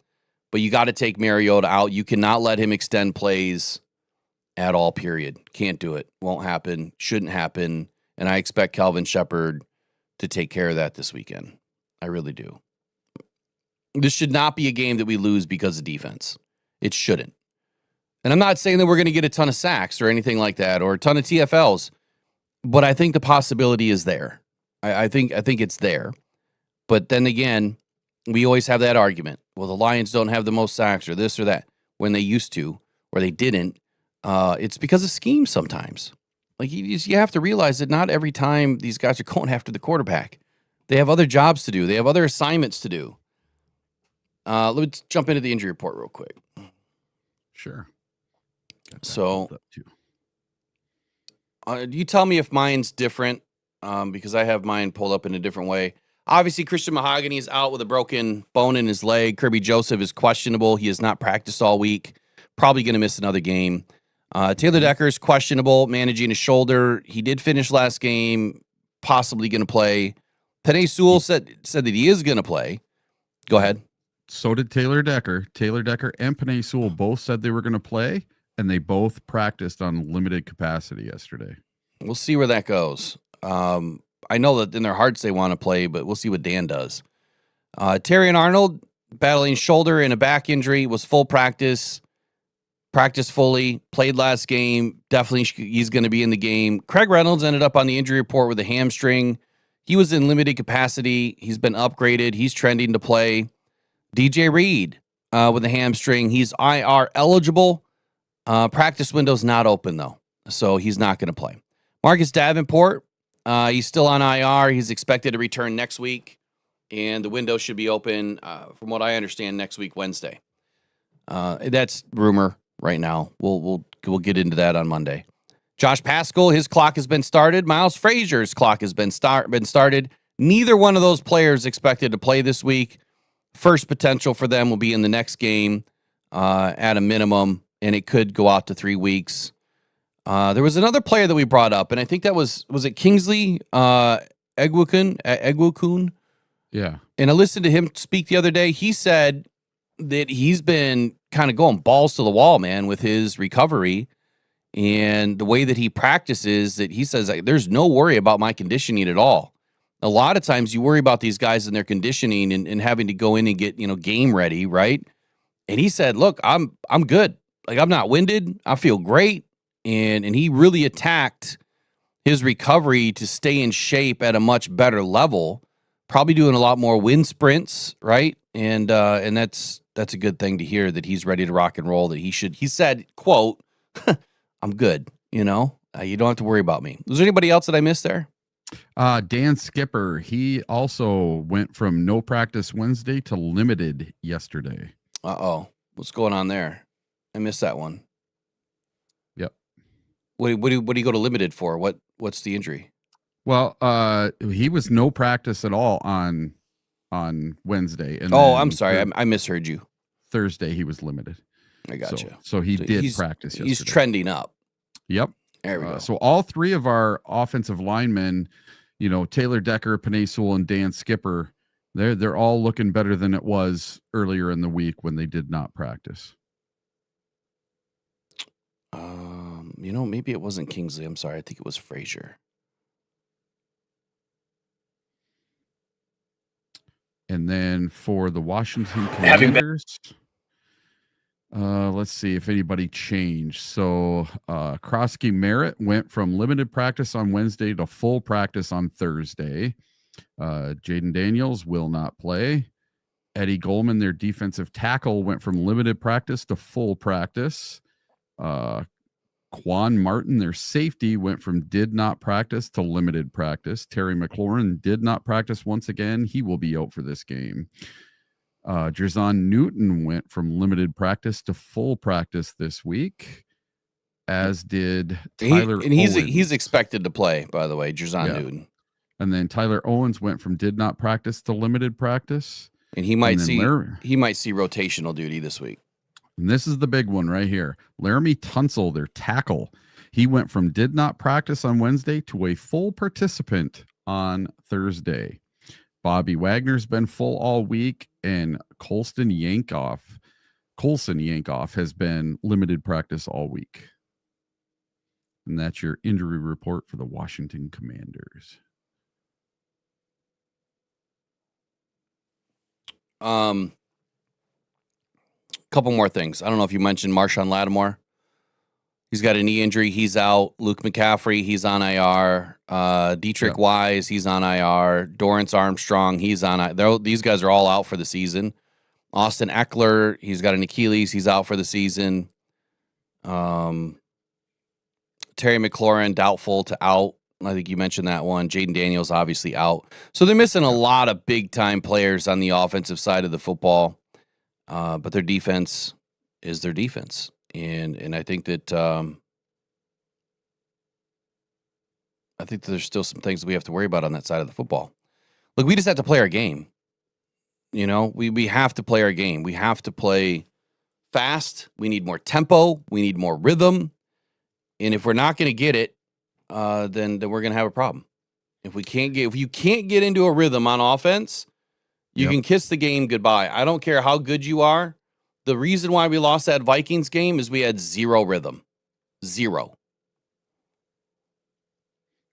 but you got to take Mariota out. You cannot let him extend plays at all, period. Can't do it. Won't happen. Shouldn't happen. And I expect Calvin Shepard to take care of that this weekend. I really do. This should not be a game that we lose because of defense. It shouldn't. And I'm not saying that we're going to get a ton of sacks or anything like that or a ton of TFLs, but I think the possibility is there. I think it's there. But then again, we always have that argument. Well, the Lions don't have the most sacks or this or that when they used to, or they didn't. It's because of scheme sometimes. Like you have to realize that not every time these guys are going after the quarterback. They have other jobs to do. They have other assignments to do. Let's jump into the injury report real quick. Sure. So, you tell me if mine's different, because I have mine pulled up in a different way. Obviously, Christian Mahogany is out with a broken bone in his leg. Kirby Joseph is questionable. He has not practiced all week. Probably going to miss another game. Taylor Decker is questionable, managing his shoulder. He did finish last game, possibly going to play. Penei Sewell said that he is going to play. Go ahead. So did Taylor Decker. Taylor Decker and Penei Sewell both said they were going to play, and they both practiced on limited capacity yesterday. We'll see where that goes. I know that in their hearts they want to play, but we'll see what Dan does. Terry and Arnold battling shoulder and a back injury, was full practiced fully, played last game. Definitely he's going to be in the game. Craig Reynolds ended up on the injury report with a hamstring. He was in limited capacity. He's been upgraded. He's trending to play. DJ Reed with a hamstring. He's IR eligible. Practice window's not open, though, so he's not going to play. Marcus Davenport, he's still on IR. He's expected to return next week, and the window should be open, from what I understand, next week, Wednesday. That's rumor right now. We'll get into that on Monday. Josh Paschal, his clock has been started. Miles Frazier's clock has been started. Neither one of those players expected to play this week. First potential for them will be in the next game at a minimum, and it could go out to 3 weeks. There was another player that we brought up, and I think that was it Kingsley Egwukun? Yeah. And I listened to him speak the other day. He said that he's been kind of going balls to the wall, man, with his recovery and the way that he practices. That he says, like, there's no worry about my conditioning at all. A lot of times you worry about these guys and their conditioning and having to go in and get, game ready, right? And he said, look, I'm good. Like, I'm not winded. I feel great. And he really attacked his recovery to stay in shape at a much better level, probably doing a lot more wind sprints, right? And that's a good thing to hear, that he's ready to rock and roll, he said, quote, I'm good, you don't have to worry about me. Was there anybody else that I missed there? Dan Skipper, he also went from no practice Wednesday to limited yesterday. Uh-oh. What's going on there? I missed that one. Yep. What do you go to limited for? What's the injury? Well, he was no practice at all on Wednesday. And I'm sorry. I misheard you. Thursday, he was limited. I got you. So he did practice yesterday. He's trending up. Yep. There we go. So all three of our offensive linemen, Taylor Decker, Penei Sewell, and Dan Skipper, they're all looking better than it was earlier in the week when they did not practice. Maybe it wasn't Kingsley. I'm sorry. I think it was Frazier. And then for the Washington Commanders, let's see if anybody changed. So Krosky Merritt went from limited practice on Wednesday to full practice on Thursday. Jaden Daniels will not play. Eddie Goldman, their defensive tackle, went from limited practice to full practice. Quan Martin, their safety, went from did not practice to limited practice. Terry McLaurin did not practice once again. He will be out for this game. Jerzon Newton went from limited practice to full practice this week, as did Tyler Owens. He's expected to play, by the way, Jerzon Newton. And then Tyler Owens went from did not practice to limited practice. And he might see rotational duty this week. And this is the big one right here. Laramie Tunsil, their tackle, he went from did not practice on Wednesday to a full participant on Thursday. Bobby Wagner's been full all week, and Colson Yankoff has been limited practice all week. And that's your injury report for the Washington Commanders. couple more things. I don't know if you mentioned Marshawn Lattimore. He's got a knee injury. He's out. Luke McCaffrey, he's on IR. Dietrich Wise, he's on IR. Dorrance Armstrong, he's on IR. These guys are all out for the season. Austin Eckler, he's got an Achilles. He's out for the season. Terry McLaurin, doubtful to out. I think you mentioned that one. Jaden Daniels, obviously out. So they're missing a lot of big-time players on the offensive side of the football. But their defense is their defense. And I think that there's still some things that we have to worry about on that side of the football. Look, we just have to play our game. You know, we have to play our game. We have to play fast. We need more tempo. We need more rhythm. And if we're not going to get it, then we're going to have a problem. If you can't get into a rhythm on offense, you can kiss the game goodbye. I don't care how good you are. The reason why we lost that Vikings game is we had zero rhythm. Zero.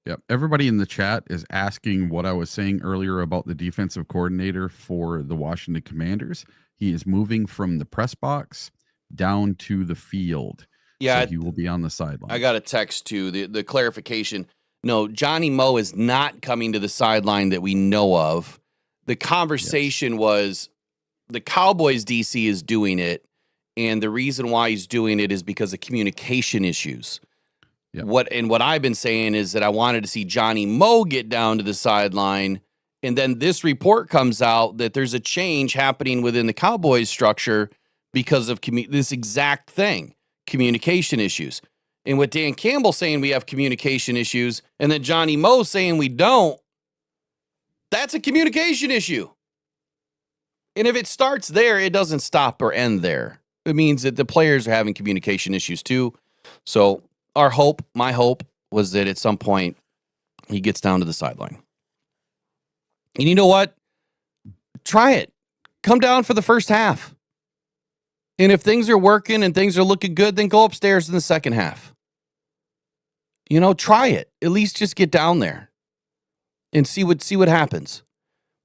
Yep. Everybody in the chat is asking what I was saying earlier about the defensive coordinator for the Washington Commanders. He is moving from the press box down to the field. Yeah, so he will be on the sideline. I got a text too. The clarification. No, Johnny Moe is not coming to the sideline that we know of. The conversation was the Cowboys DC is doing it, and the reason why he's doing it is because of communication issues. Yep. What I've been saying is that I wanted to see Johnny Moe get down to the sideline, and then this report comes out that there's a change happening within the Cowboys structure because of this exact thing, communication issues. And with Dan Campbell saying we have communication issues, and then Johnny Moe saying we don't, that's a communication issue. And if it starts there, it doesn't stop or end there. It means that the players are having communication issues too. So my hope was that at some point he gets down to the sideline. And you know what? Try it. Come down for the first half. And if things are working and things are looking good, then go upstairs in the second half. You know, try it. At least just get down there and see what happens.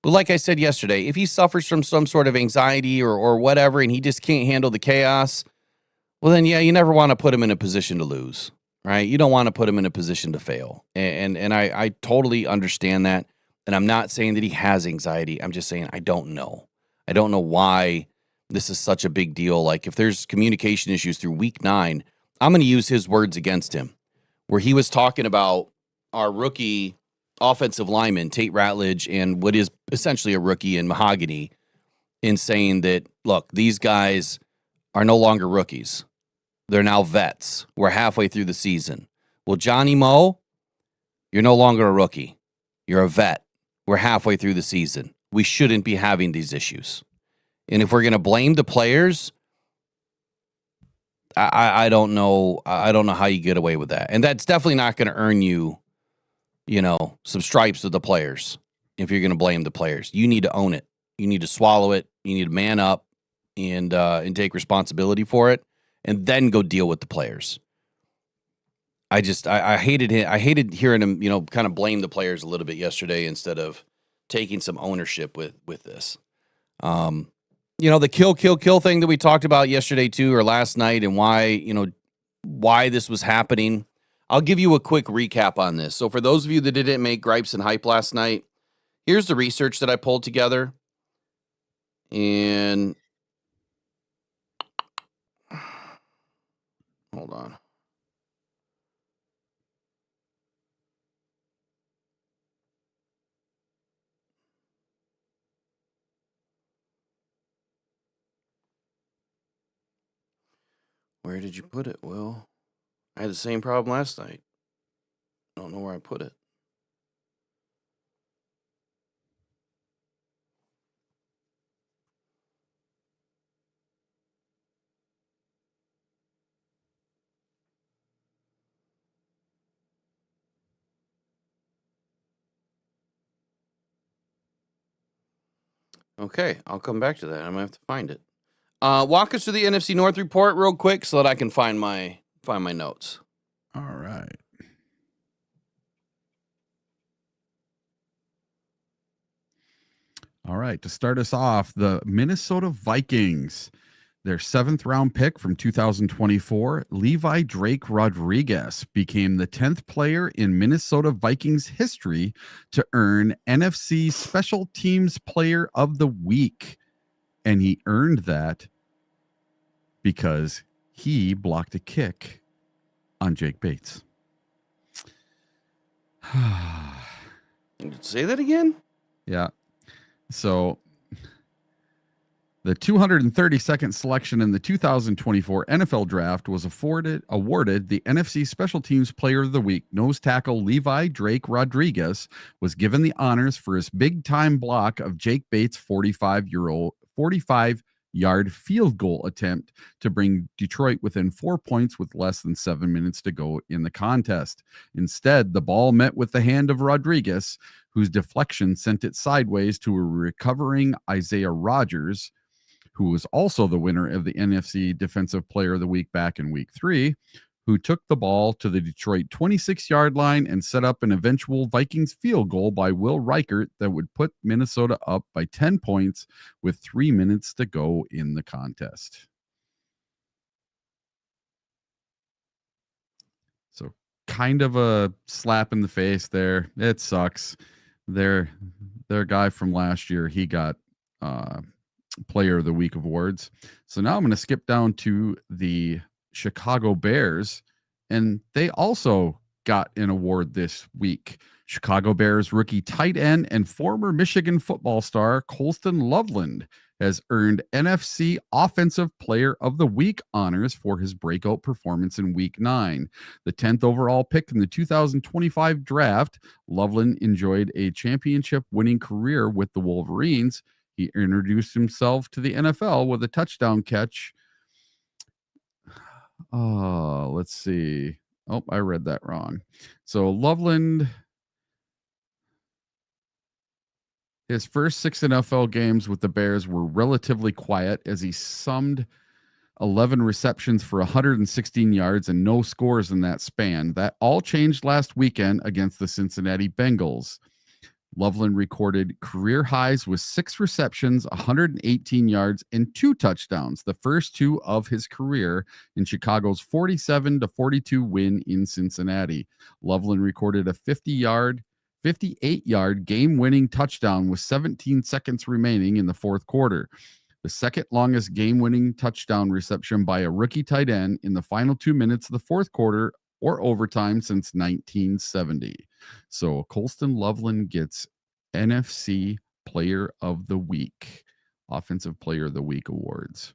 But like I said yesterday, if he suffers from some sort of anxiety or whatever, and he just can't handle the chaos, well then, yeah, you never want to put him in a position to lose, right? You don't want to put him in a position to fail. And I totally understand that. And I'm not saying that he has anxiety. I'm just saying I don't know. I don't know why this is such a big deal. Like if there's communication issues through week 9, I'm going to use his words against him, where he was talking about our rookie offensive lineman, Tate Ratledge, and what is essentially a rookie in Mahogany, in saying that, look, these guys are no longer rookies. They're now vets. We're halfway through the season. Well, Johnny Moe, you're no longer a rookie. You're a vet. We're halfway through the season. We shouldn't be having these issues. And if we're going to blame the players, I don't know. I don't know how you get away with that. And that's definitely not going to earn you, some stripes with the players. If you're going to blame the players, you need to own it. You need to swallow it. You need to man up and take responsibility for it, and then go deal with the players. I hated him. I hated hearing him, kind of blame the players a little bit yesterday instead of taking some ownership with this. The kill thing that we talked about yesterday too, or last night, and why this was happening. I'll give you a quick recap on this. So for those of you that didn't make Gripes and Hype last night, here's the research that I pulled together. And hold on. Where did you put it, Will? I had the same problem last night. I don't know where I put it. Okay, I'll come back to that. I'm gonna have to find it. Walk us through the NFC North report real quick so that I can find my notes. All right. All right. To start us off, the Minnesota Vikings. their 7th round pick from 2024, Levi Drake Rodriguez, became the 10th player in Minnesota Vikings history to earn NFC Special Teams Player of the Week. And he earned that because he blocked a kick on Jake Bates. Say that again? Yeah. So the 232nd selection in the 2024 NFL Draft was awarded the NFC Special Teams Player of the Week. Nose tackle Levi Drake Rodriguez was given the honors for his big-time block of Jake Bates' 45-yard field goal attempt to bring Detroit within 4 points with less than 7 minutes to go in the contest. Instead, the ball met with the hand of Rodriguez, whose deflection sent it sideways to a recovering Isaiah Rodgers, who was also the winner of the NFC Defensive Player of the Week back in Week 3, who took the ball to the Detroit 26-yard line and set up an eventual Vikings field goal by Will Reichert that would put Minnesota up by 10 points with 3 minutes to go in the contest. So kind of a slap in the face there. It sucks. Their guy from last year, he got Player of the Week awards. So now I'm going to skip down to the Chicago Bears, and they also got an award this week. Chicago Bears rookie tight end and former Michigan football star Colston Loveland has earned NFC Offensive Player of the Week honors for his breakout performance in Week 9. The 10th overall pick in the 2025 draft, Loveland enjoyed a championship-winning career with the Wolverines. He introduced himself to the NFL with a touchdown catch. Let's see. Oh, I read that wrong. So Loveland, his first 6 NFL games with the Bears were relatively quiet as he summed 11 receptions for 116 yards and no scores in that span. That all changed last weekend against the Cincinnati Bengals. Loveland recorded career highs with 6 receptions, 118 yards, and 2 touchdowns, the first 2 of his career in Chicago's 47-42 win in Cincinnati. Loveland recorded a 58-yard game-winning touchdown with 17 seconds remaining in the fourth quarter, the second longest game-winning touchdown reception by a rookie tight end in the final 2 minutes of the fourth quarter or overtime since 1970. So Colston Loveland gets NFC Player of the Week, Offensive Player of the Week awards.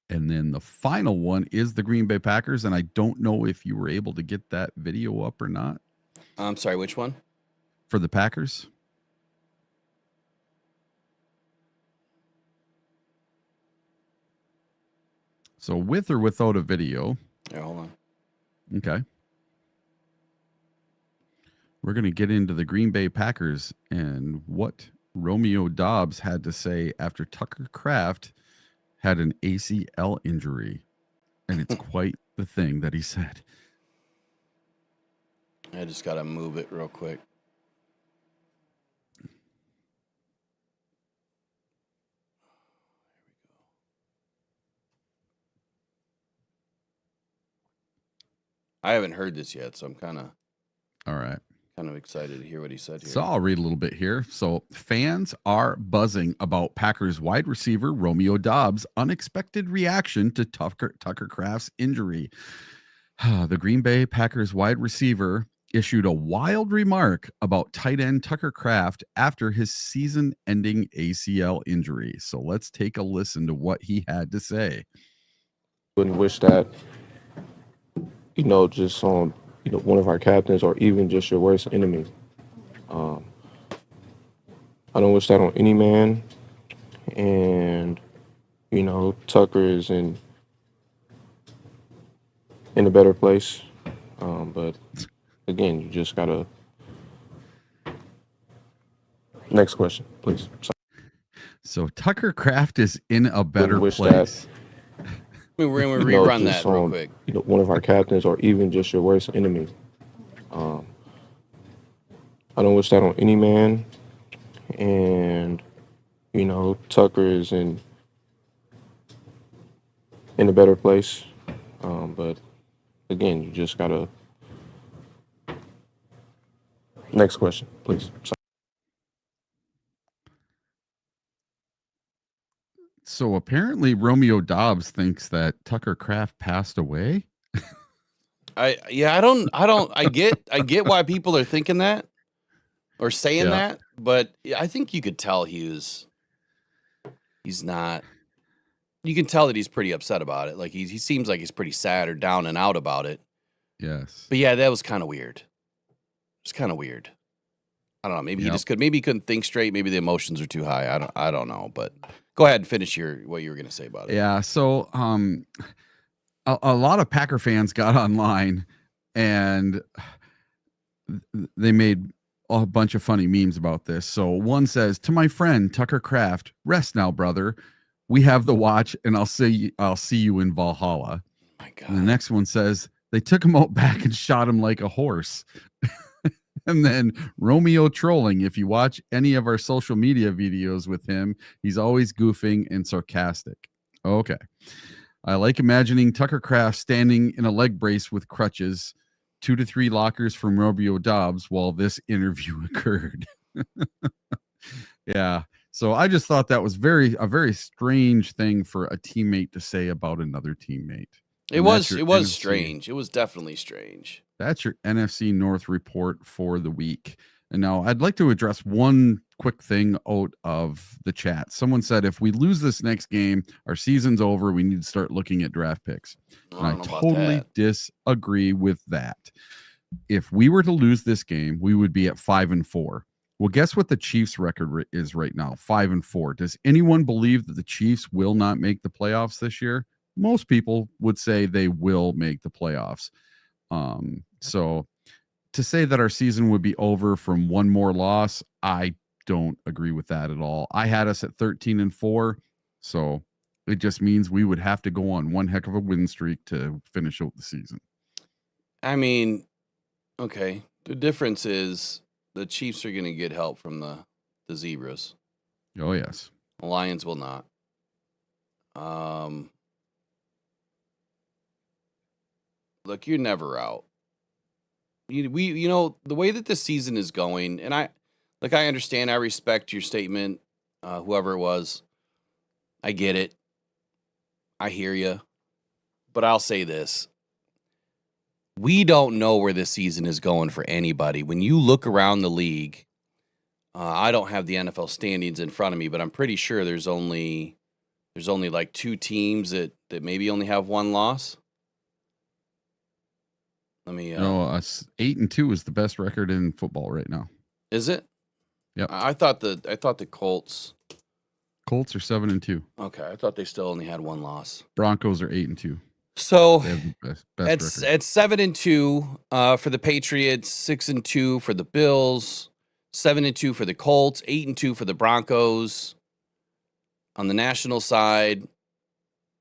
And then the final one is the Green Bay Packers, and I don't know if you were able to get that video up or not. I'm sorry, which one? For the Packers. So with or without a video. Yeah, hold on. Okay. We're going to get into the Green Bay Packers and what Romeo Doubs had to say after Tucker Kraft had an ACL injury. And it's quite the thing that he said. I just got to move it real quick. I haven't heard this yet, so I'm kind of excited to hear what he said here. So I'll read a little bit here. So fans are buzzing about Packers wide receiver Romeo Doubs' unexpected reaction to Tucker Kraft's injury. The Green Bay Packers wide receiver issued a wild remark about tight end Tucker Kraft after his season-ending ACL injury. So let's take a listen to what he had to say. Wouldn't wish that, just on, one of our captains or even just your worst enemy. I don't wish that on any man. And, Tucker is in a better place. But again, you just gotta. Next question, please. So Tucker Kraft is in a better place. That, we're going to rerun that real quick. One of our captains or even just your worst enemy. I don't wish that on any man. And, Tucker is in in a better place. But again, you just gotta. Next question, please. So apparently Romeo Dobbs thinks that Tucker Kraft passed away. I get why people are thinking that or saying Yeah. that, but I think you could tell he's not. You can tell that he's pretty upset about it. Like he seems like he's pretty sad or down and out about it. Yes. But yeah, that was kind of weird. It's kind of weird. I don't know. Maybe he couldn't think straight. Maybe the emotions are too high. I don't know. But go ahead and finish what you were going to say about it. Yeah. So a lot of Packer fans got online and they made a bunch of funny memes about this. So one says, "To my friend Tucker Kraft, rest now, brother. We have the watch, and I'll see you in Valhalla." Oh my God. And the next one says, "They took him out back and shot him like a horse." And then Romeo trolling. If you watch any of our social media videos with him, he's always goofing and sarcastic. Okay. I like imagining Tucker Kraft standing in a leg brace with crutches, 2 to 3 lockers from Romeo Dobbs while this interview occurred. Yeah. So I just thought that was a very strange thing for a teammate to say about another teammate. It was strange. It was definitely strange. That's your NFC North report for the week. And now I'd like to address one quick thing out of the chat. Someone said, if we lose this next game, our season's over. We need to start looking at draft picks. And I totally disagree with that. If we were to lose this game, we would be at 5-4. Well, guess what the Chiefs record is right now? 5-4. Does anyone believe that the Chiefs will not make the playoffs this year? Most people would say they will make the playoffs. So to say that our season would be over from one more loss, I don't agree with that at all. I had us at 13-4. So it just means we would have to go on one heck of a win streak to finish out the season. I mean, okay. The difference is the Chiefs are going to get help from the Zebras. Oh, yes. The Lions will not. Look, you're never out. The way that this season is going, and I understand, I respect your statement, whoever it was. I get it. I hear you. But I'll say this. We don't know where this season is going for anybody. When you look around the league, I don't have the NFL standings in front of me, but I'm pretty sure there's only like 2 teams that maybe only have 1 loss. Let me. No, 8-2 is the best record in football right now. Is it? Yep. I thought the Colts. Colts are 7-2. Okay, I thought they still only had 1 loss. Broncos are 8-2. So they have the best it's 7-2 for the Patriots, 6-2 for the Bills, 7-2 for the Colts, 8-2 for the Broncos. On the national side,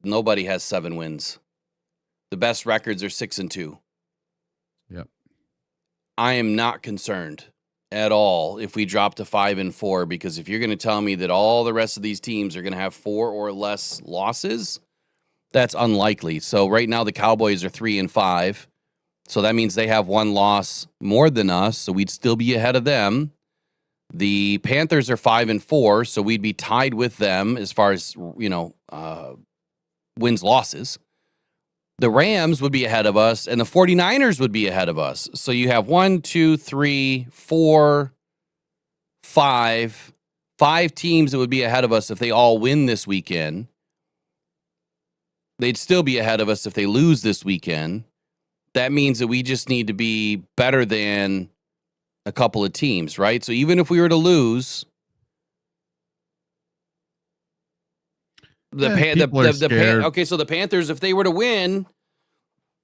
nobody has 7 wins. The best records are 6-2. Yep. I am not concerned at all if we drop to 5-4, because if you're going to tell me that all the rest of these teams are going to have 4 or less losses, that's unlikely. So right now the Cowboys are 3-5. So that means they have 1 loss more than us. So we'd still be ahead of them. The Panthers are 5-4. So we'd be tied with them as far as, wins, losses. The Rams would be ahead of us, and the 49ers would be ahead of us. So you have 1, 2, 3, 4, 5 teams that would be ahead of us if they all win this weekend. They'd still be ahead of us if they lose this weekend. That means that we just need to be better than a couple of teams, right? So even if we were to lose, so the Panthers, if they were to win,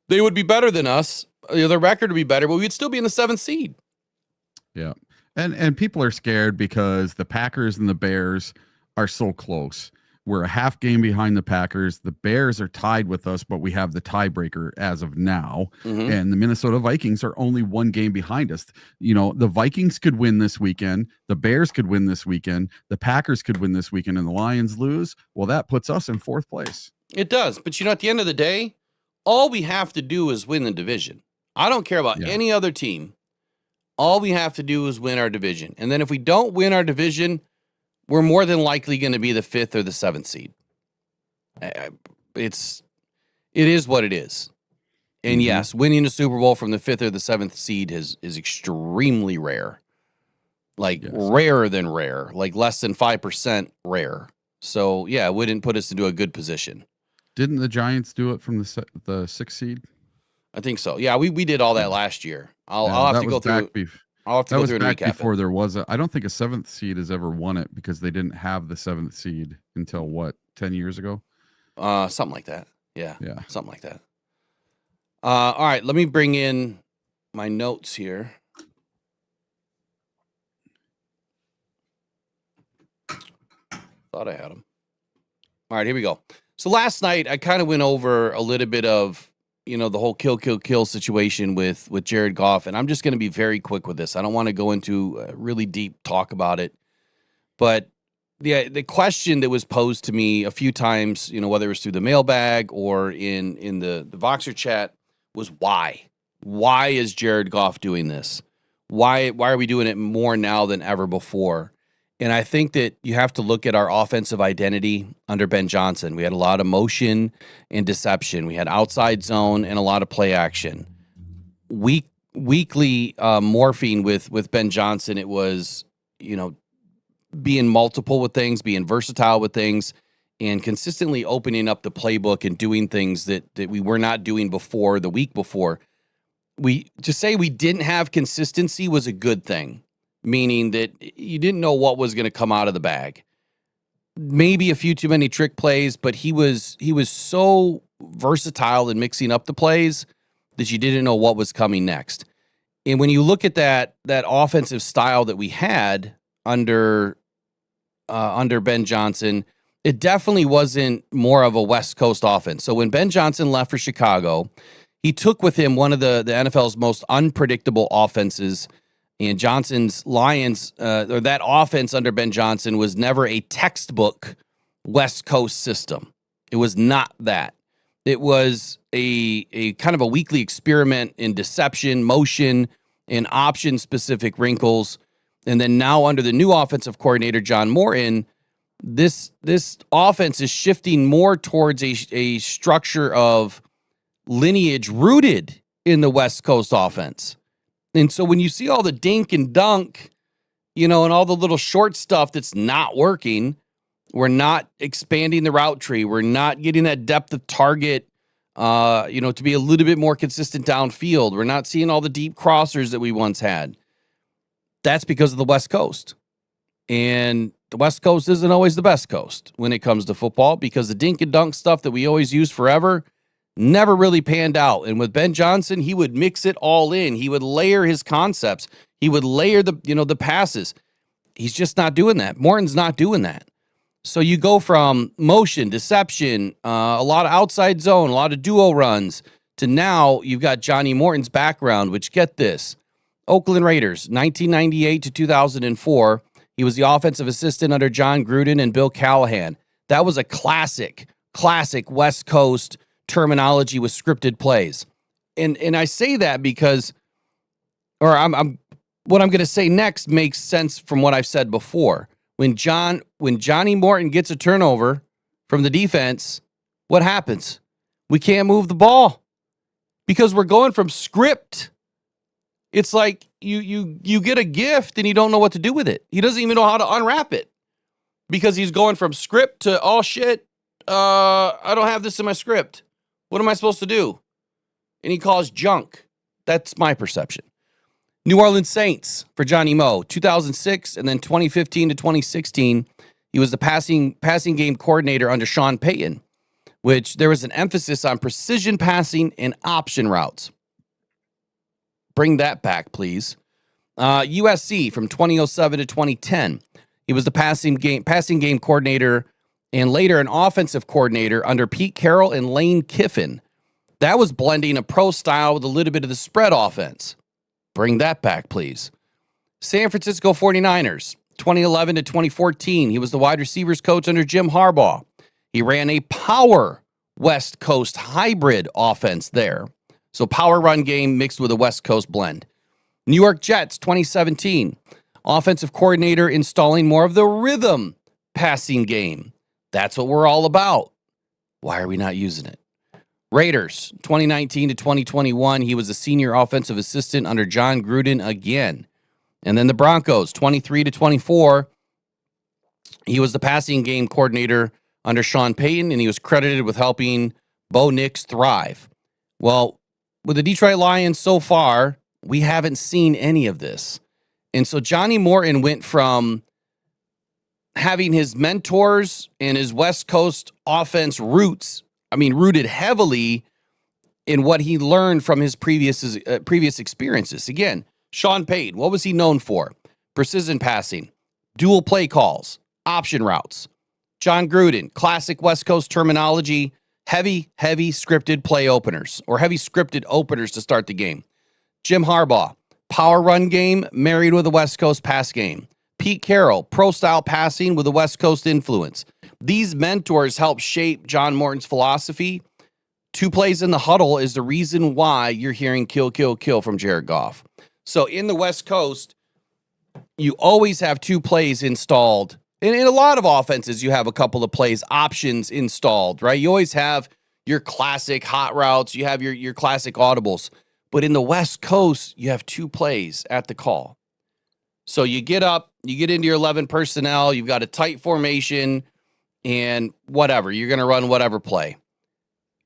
they would be better than us. Their record would be better, but we'd still be in the 7th seed. Yeah. And people are scared because the Packers and the Bears are so close. We're a half game behind the Packers. The Bears are tied with us, but we have the tiebreaker as of now. Mm-hmm. And the Minnesota Vikings are only 1 game behind us. The Vikings could win this weekend. The Bears could win this weekend. The Packers could win this weekend, and the Lions lose. Well, that puts us in 4th place. It does. But, at the end of the day, all we have to do is win the division. I don't care about any other team. All we have to do is win our division. And then if we don't win our division, we're more than likely going to be the 5th or the 7th seed. It is what it is. And yes, winning a Super Bowl from the 5th or the 7th seed is extremely rare. Rarer than rare, like less than 5% rare. So, yeah, it wouldn't put us into a good position. Didn't the Giants do it from the 6th seed? I think so. Yeah, we did all that last year. I'll have to go through. I'll have to go through and recap before it. there was I don't think a 7th seed has ever won it because they didn't have the 7th seed until 10 years ago? Something like that. Yeah. Something like that. All right, let me bring in my notes here. Thought I had them. All right, here we go. So last night I kind of went over a little bit of, the whole kill situation with Jared Goff, and I'm just going to be very quick with this. I don't want to go into a really deep talk about it, but the question that was posed to me a few times, whether it was through the mailbag or in the Voxer chat, was why? Why is Jared Goff doing this? Why are we doing it more now than ever before? And I think that you have to look at our offensive identity under Ben Johnson. We had a lot of motion and deception. We had outside zone and a lot of play action. Weekly morphine with Ben Johnson, it was, being multiple with things, being versatile with things, and consistently opening up the playbook and doing things that we were not doing before, the week before. To say we didn't have consistency was a good thing. Meaning that you didn't know what was going to come out of the bag. Maybe a few too many trick plays, but he was so versatile in mixing up the plays that you didn't know what was coming next. And when you look at that offensive style that we had under Ben Johnson, it definitely wasn't more of a West Coast offense. So when Ben Johnson left for Chicago, he took with him one of the NFL's most unpredictable offenses. And Johnson's Lions, or that offense under Ben Johnson, was never a textbook West Coast system. It was not that. It was a kind of a weekly experiment in deception, motion, and option-specific wrinkles. And then now under the new offensive coordinator, John Morton, this offense is shifting more towards a structure of lineage rooted in the West Coast offense. And so when you see all the dink and dunk, and all the little short stuff that's not working, we're not expanding the route tree. We're not getting that depth of target, to be a little bit more consistent downfield. We're not seeing all the deep crossers that we once had. That's because of the West Coast. And the West Coast isn't always the best coast when it comes to football because the dink and dunk stuff that we always use forever never really panned out. And with Ben Johnson, he would mix it all in. He would layer his concepts. He would layer the passes. He's just not doing that. Morton's not doing that. So you go from motion, deception, a lot of outside zone, a lot of duo runs, to now you've got Johnny Morton's background, which, get this, Oakland Raiders, 1998 to 2004. He was the offensive assistant under John Gruden and Bill Callahan. That was a classic West Coast terminology with scripted plays. And I say that because, what I'm going to say next makes sense from what I've said before. When Johnny Morton gets a turnover from the defense, what happens? We can't move the ball because we're going from script. It's like you get a gift and you don't know what to do with it. He doesn't even know how to unwrap it because he's going from script to, oh shit, I don't have this in my script. What am I supposed to do? And he calls junk. That's my perception. New Orleans Saints for Johnny Moe, 2006, and then 2015 to 2016, he was the passing game coordinator under Sean Payton, which there was an emphasis on precision passing and option routes. Bring that back, please. USC from 2007 to 2010, he was the passing game coordinator and later an offensive coordinator under Pete Carroll and Lane Kiffin. That was blending a pro style with a little bit of the spread offense. Bring that back, please. San Francisco 49ers, 2011 to 2014. He was the wide receivers coach under Jim Harbaugh. He ran a power West Coast hybrid offense there. So power run game mixed with a West Coast blend. New York Jets 2017. Offensive coordinator installing more of the rhythm passing game. That's what we're all about. Why are we not using it? Raiders 2019 to 2021. He was a senior offensive assistant under John Gruden again. And then the Broncos 23 to 24. He was the passing game coordinator under Sean Payton, and he was credited with helping Bo Nix thrive. Well, with the Detroit Lions so far, we haven't seen any of this. And so Johnny Morton went from having his mentors and his West Coast offense rooted heavily in what he learned from his previous experiences. Again, Sean Payton, what was he known for? Precision passing, dual play calls, option routes. John Gruden, classic West Coast terminology, heavy scripted play openers or heavy scripted openers to start the game. Jim Harbaugh, power run game married with a West Coast pass game. Pete Carroll, pro-style passing with a West Coast influence. These mentors help shape John Morton's philosophy. 2 plays in the huddle is the reason why you're hearing kill, kill, kill from Jared Goff. So in the West Coast, you always have 2 plays installed. And in a lot of offenses, you have a couple of plays options installed, right? You always have your classic hot routes. You have your classic audibles. But in the West Coast, you have 2 plays at the call. So you get up, you get into your 11 personnel, you've got a tight formation, and whatever. You're going to run whatever play.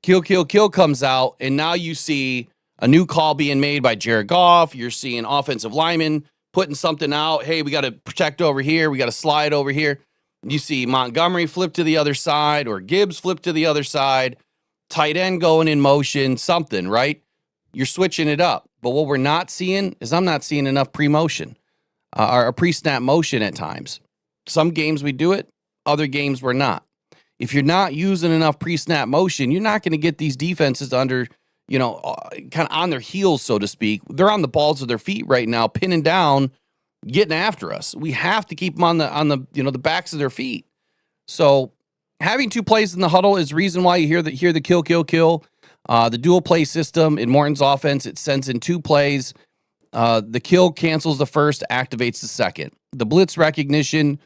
Kill, kill, kill comes out, and now you see a new call being made by Jared Goff. You're seeing offensive linemen putting something out. Hey, we got to protect over here. We got to slide over here. You see Montgomery flip to the other side or Gibbs flip to the other side. Tight end going in motion, something, right? You're switching it up. But what we're not seeing is I'm not seeing enough pre-motion or pre-snap motion at times. Some games we do it. Other games we're not. If you're not using enough pre-snap motion, you're not going to get these defenses under, kind of on their heels, so to speak. They're on the balls of their feet right now, pinning down, getting after us. We have to keep them on the backs of their feet. So having 2 plays in the huddle is the reason why you hear the kill, kill, kill. The dual play system in Morton's offense, it sends in 2 plays. The kill cancels the first, activates the second. The blitz recognition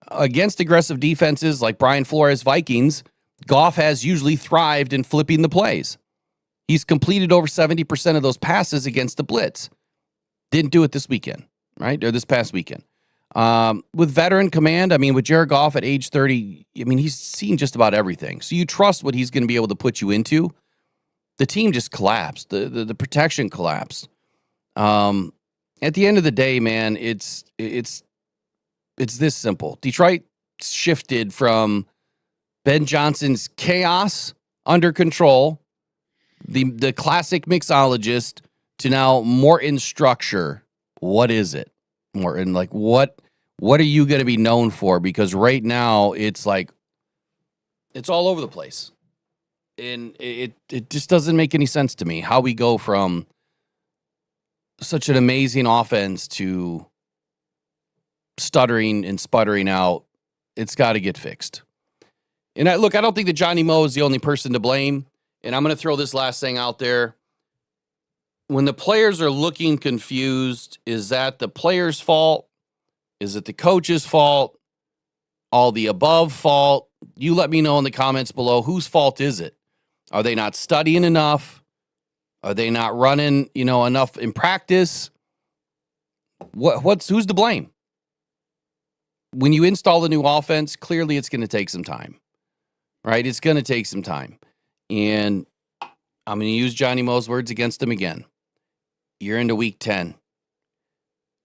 against aggressive defenses like Brian Flores Vikings, Goff has usually thrived in flipping the plays. He's completed over 70% of those passes against the blitz. Didn't do it this weekend, right? Or this past weekend. With veteran command, with Jared Goff at age 30, he's seen just about everything. So you trust what he's going to be able to put you into. The team just collapsed. The protection collapsed. At the end of the day, man, it's this simple. Detroit shifted from Ben Johnson's chaos under control, the classic mixologist, to now Morton's structure. What is it, Morton? Like, what are you going to be known for? Because right now it's like it's all over the place. And it just doesn't make any sense to me how we go from such an amazing offense to stuttering and sputtering out. It's got to get fixed. And I don't think that Johnny Moe is the only person to blame. And I'm going to throw this last thing out there. When the players are looking confused, is that the player's fault? Is it the coach's fault? All the above fault? You let me know in the comments below. Whose fault is it? Are they not studying enough? Are they not running, enough in practice? Who's to blame? When you install the new offense, clearly it's going to take some time, right? It's going to take some time. And I'm going to use Johnny Moe's words against him again. You're into week 10.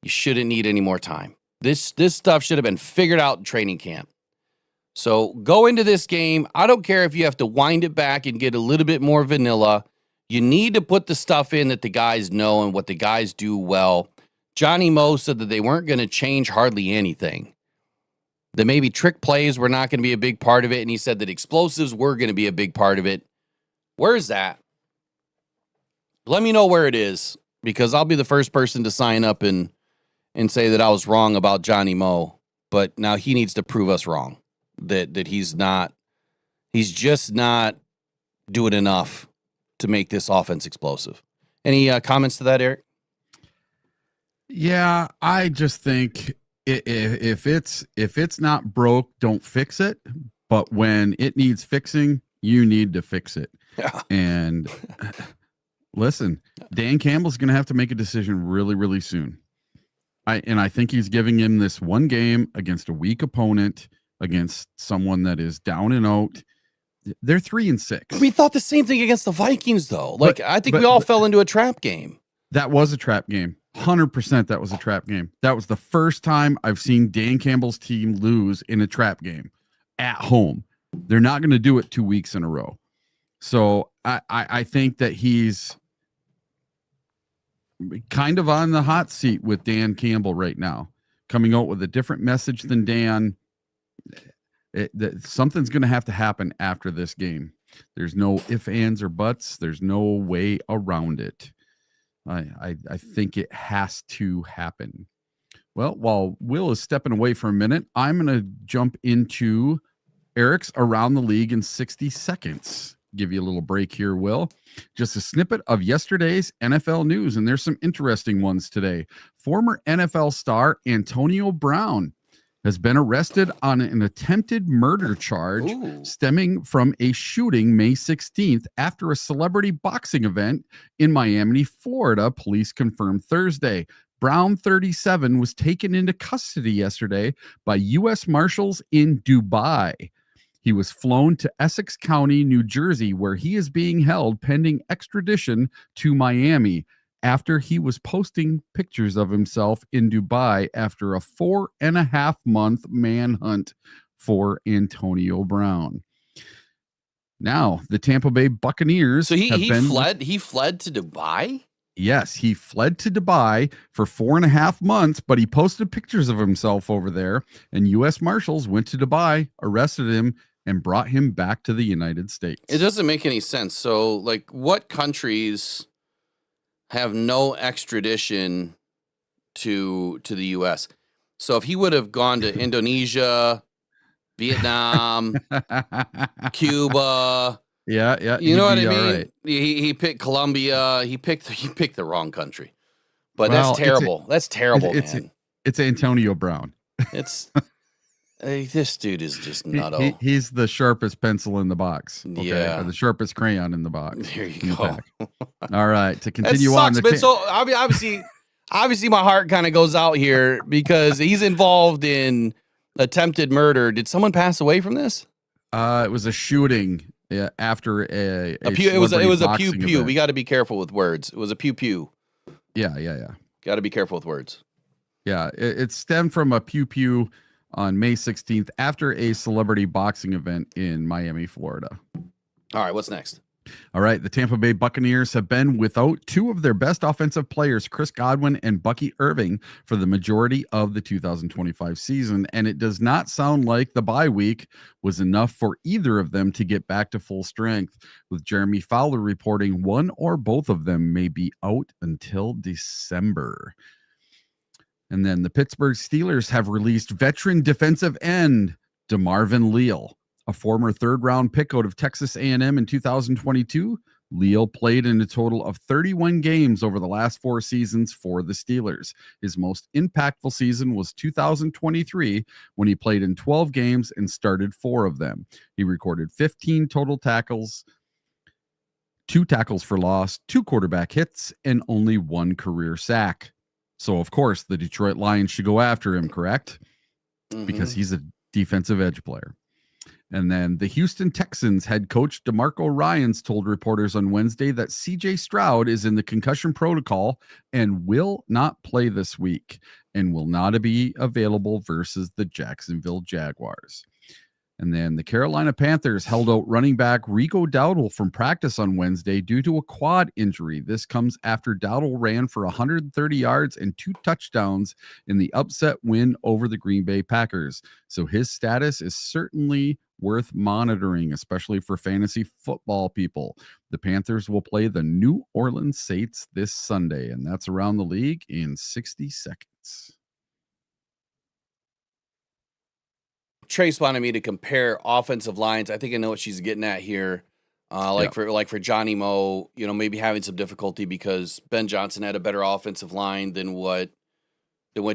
You shouldn't need any more time. This stuff should have been figured out in training camp. So go into this game. I don't care if you have to wind it back and get a little bit more vanilla. You need to put the stuff in that the guys know and what the guys do well. Johnny Moe said that they weren't going to change hardly anything. That maybe trick plays were not going to be a big part of it. And he said that explosives were going to be a big part of it. Where's that? Let me know where it is, because I'll be the first person to sign up and say that I was wrong about Johnny Moe. But now he needs to prove us wrong. That he's just not doing enough to make this offense explosive. Any comments to that, Eric? Yeah, I just think if it's not broke, don't fix it. But when it needs fixing, you need to fix it. Yeah. And listen, Dan Campbell's going to have to make a decision really, really soon. I think he's giving him this one game against a weak opponent, against someone that is down and out. They're 3-6. We thought the same thing against the Vikings, though. Like, I think we all fell into a trap game. That was a trap game. 100% that was a trap game. That was the first time I've seen Dan Campbell's team lose in a trap game at home. They're not going to do it 2 weeks in a row. So I think that he's kind of on the hot seat with Dan Campbell right now, coming out with a different message than Dan. Something's going to have to happen after this game. There's no ifs, ands, or buts. There's no way around it. I think it has to happen. Well, while Will is stepping away for a minute, I'm going to jump into Eric's Around the League in 60 seconds. Give you a little break here, Will. Just a snippet of yesterday's NFL news, and there's some interesting ones today. Former NFL star Antonio Brown has been arrested on an attempted murder charge stemming from a shooting May 16th after a celebrity boxing event in Miami, Florida, police confirmed Thursday. Brown, 37, was taken into custody yesterday by U.S. Marshals in Dubai. He was flown to Essex County, New Jersey, where he is being held pending extradition to Miami after he was posting pictures of himself in Dubai after a 4.5-month manhunt for Antonio Brown. Now, the Tampa Bay Buccaneers. So he fled to Dubai? Yes, he fled to Dubai for 4.5 months, but he posted pictures of himself over there, and U.S. Marshals went to Dubai, arrested him, and brought him back to the United States. It doesn't make any sense. So, like, what countries have no extradition to the U.S.? So if he would have gone to Indonesia, Vietnam, Cuba, yeah, you know what I mean? Right. He picked Colombia. He picked the wrong country. But that's terrible. That's terrible, man. It's Antonio Brown. It's this dude is just nutto. He's the sharpest pencil in the box. Okay? Yeah, or the sharpest crayon in the box. There you go. All right, to continue that sucks, on. But so I mean, obviously, my heart kind of goes out here because he's involved in attempted murder. Did someone pass away from this? It was a shooting after a pew. It was a pew pew. Event. We got to be careful with words. It was a pew pew. Yeah. Got to be careful with words. Yeah, it stemmed from a pew pew on May 16th after a celebrity boxing event in Miami, Florida. All right, what's next? All right, the Tampa Bay Buccaneers have been without two of their best offensive players, Chris Godwin and Bucky Irving, for the majority of the 2025 season, and it does not sound like the bye week was enough for either of them to get back to full strength, with Jeremy Fowler reporting one or both of them may be out until December. And then the Pittsburgh Steelers have released veteran defensive end DeMarvin Leal, a former third-round pick out of Texas A&M in 2022. Leal played in a total of 31 games over the last 4 seasons for the Steelers. His most impactful season was 2023, when he played in 12 games and started 4 of them. He recorded 15 total tackles, 2 tackles for loss, 2 quarterback hits, and only 1 career sack. So, of course, the Detroit Lions should go after him, correct? Mm-hmm. Because he's a defensive edge player. And then the Houston Texans head coach DeMarco Ryans told reporters on Wednesday that C.J. Stroud is in the concussion protocol and will not play this week and will not be available versus the Jacksonville Jaguars. And then the Carolina Panthers held out running back Rico Dowdle from practice on Wednesday due to a quad injury. This comes after Dowdle ran for 130 yards and 2 touchdowns in the upset win over the Green Bay Packers. So his status is certainly worth monitoring, especially for fantasy football people. The Panthers will play the New Orleans Saints this Sunday, and that's Around the League in 60 seconds. Trace wanted me to compare offensive lines. I think I know what she's getting at here. For Johnny Moe, maybe having some difficulty because Ben Johnson had a better offensive line than what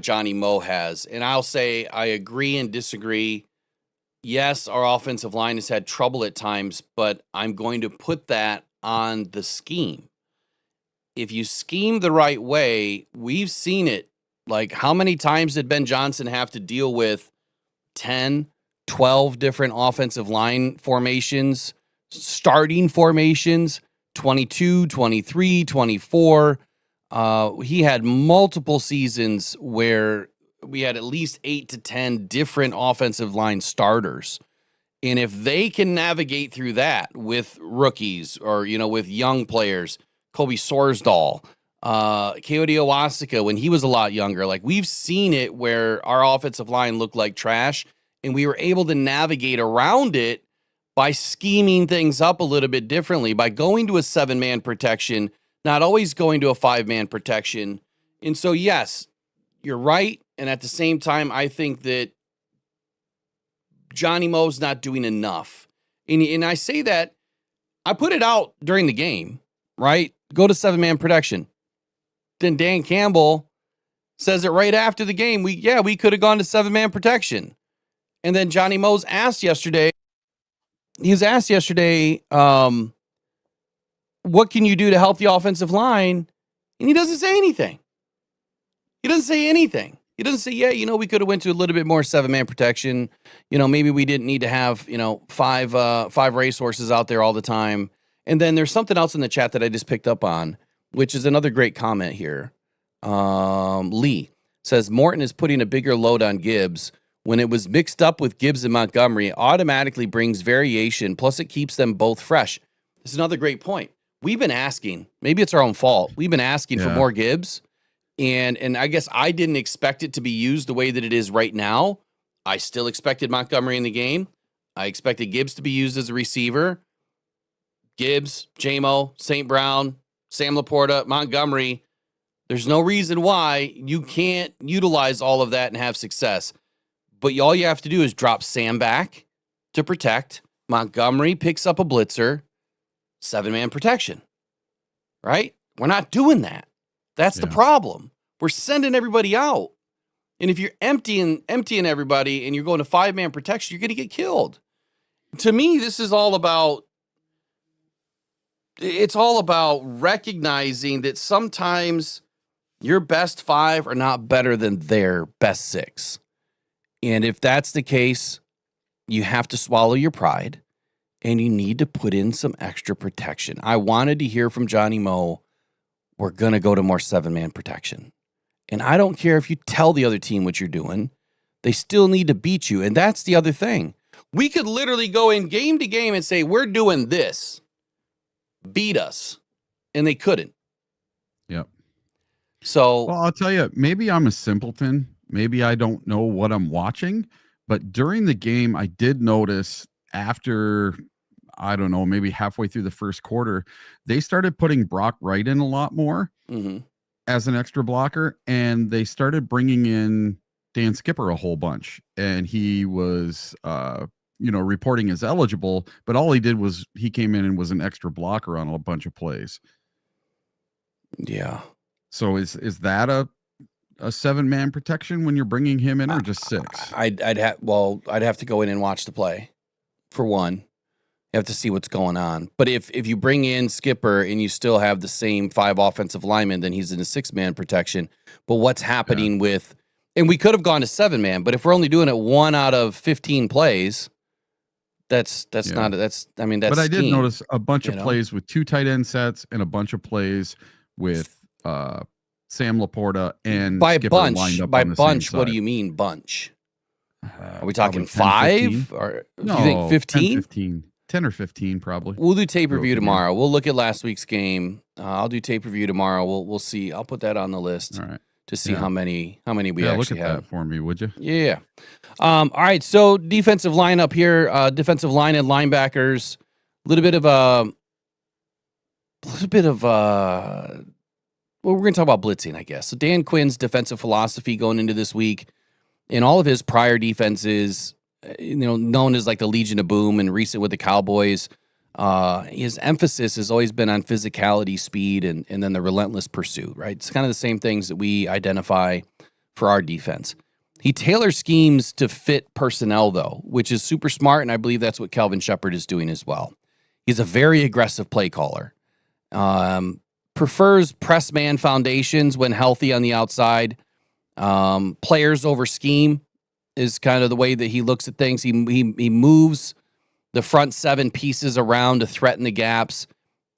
Johnny Moe has. And I'll say I agree and disagree. Yes, our offensive line has had trouble at times, but I'm going to put that on the scheme. If you scheme the right way, we've seen it. Like, how many times did Ben Johnson have to deal with 10, 12 different offensive line formations, starting formations, 22, 23, 24? He had multiple seasons where we had at least 8 to 10 different offensive line starters. And if they can navigate through that with rookies or, with young players, Kobe Sorsdahl, Coyote Owasika, when he was a lot younger, like we've seen it where our offensive line looked like trash and we were able to navigate around it by scheming things up a little bit differently, by going to a 7-man protection, not always going to a 5-man protection. And so, yes, you're right. And at the same time, I think that Johnny Moe's not doing enough. And I say that, I put it out during the game, right? Go to 7-man protection. Then Dan Campbell says it right after the game. We could have gone to 7-man protection. And then Johnny Moe's asked yesterday, what can you do to help the offensive line? And he doesn't say anything. He doesn't say, we could have went to a little bit more 7-man protection. Maybe we didn't need to have, 5 racehorses out there all the time. And then there's something else in the chat that I just picked up on, which is another great comment here. Lee says, Morton is putting a bigger load on Gibbs. When it was mixed up with Gibbs and Montgomery, it automatically brings variation, plus it keeps them both fresh. This is another great point. We've been asking, maybe it's our own fault. We've been asking for more Gibbs. And I guess I didn't expect it to be used the way that it is right now. I still expected Montgomery in the game. I expected Gibbs to be used as a receiver. Gibbs, J-Mo, St. Brown, Sam Laporta, Montgomery. There's no reason why you can't utilize all of that and have success. But all you have to do is drop Sam back to protect. Montgomery picks up a blitzer. 7-man protection. Right? We're not doing that. That's the problem. We're sending everybody out. And if you're emptying everybody and you're going to 5-man protection, you're going to get killed. To me, this is all about recognizing that sometimes your best 5 are not better than their best 6. And if that's the case, you have to swallow your pride and you need to put in some extra protection. I wanted to hear from Johnny Moe, we're going to go to more 7-man protection. And I don't care if you tell the other team what you're doing. They still need to beat you. And that's the other thing. We could literally go in game to game and say, we're doing this. Beat us. And they couldn't. Yep. So, well, I'll tell you, maybe I'm a simpleton. Maybe I don't know what I'm watching. But during the game, I did notice after, I don't know, maybe halfway through the first quarter, they started putting Brock Wright in a lot more as an extra blocker. And they started bringing in Dan Skipper a whole bunch. And he was, reporting as eligible. But all he did was he came in and was an extra blocker on a bunch of plays. Yeah. So is that a 7-man protection when you're bringing him in, or just 6? I'd have to go in and watch the play. For one, you have to see what's going on. But if you bring in Skipper and you still have the same 5 offensive linemen, then he's in a 6-man protection. But what's happening with, and we could have gone to 7-man, but if we're only doing it 1 out of 15 plays, that's not, that's, I mean, that's, but I did scheme, notice a bunch of plays with 2 tight end sets and a bunch of plays with Sam Laporta and by Skipper bunch, lined up by on the bunch, same what do side. you mean bunch? Are we talking 10, 5 15? or No, do you think 15? 15, 10 or 15 probably. We'll do tape review Broken tomorrow. We'll look at last week's game. I'll do tape review tomorrow. We'll see. I'll put that on the list to see how many we actually look at have. that for me, would you? Yeah. All right. So defensive line up here, defensive line and linebackers. A little bit of well, we're going to talk about blitzing, I guess. So Dan Quinn's defensive philosophy going into this week, in all of his prior defenses, known as like the Legion of Boom and recent with the Cowboys, his emphasis has always been on physicality, speed, and then the relentless pursuit, right? It's kind of the same things that we identify for our defense. He tailors schemes to fit personnel, though, which is super smart, and I believe that's what Kelvin Shepherd is doing as well. He's a very aggressive play caller. Prefers press man foundations when healthy on the outside. Players over scheme is kind of the way that he looks at things. He moves the front 7 pieces around to threaten the gaps.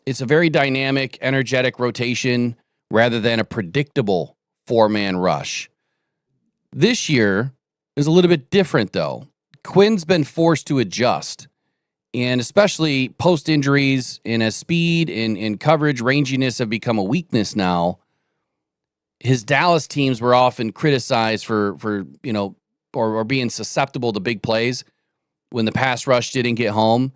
It's a very dynamic, energetic rotation rather than a predictable 4-man rush. This year is a little bit different, though. Quinn's been forced to adjust, and especially post-injuries and as speed and coverage ranginess have become a weakness now. His Dallas teams were often criticized for or being susceptible to big plays when the pass rush didn't get home,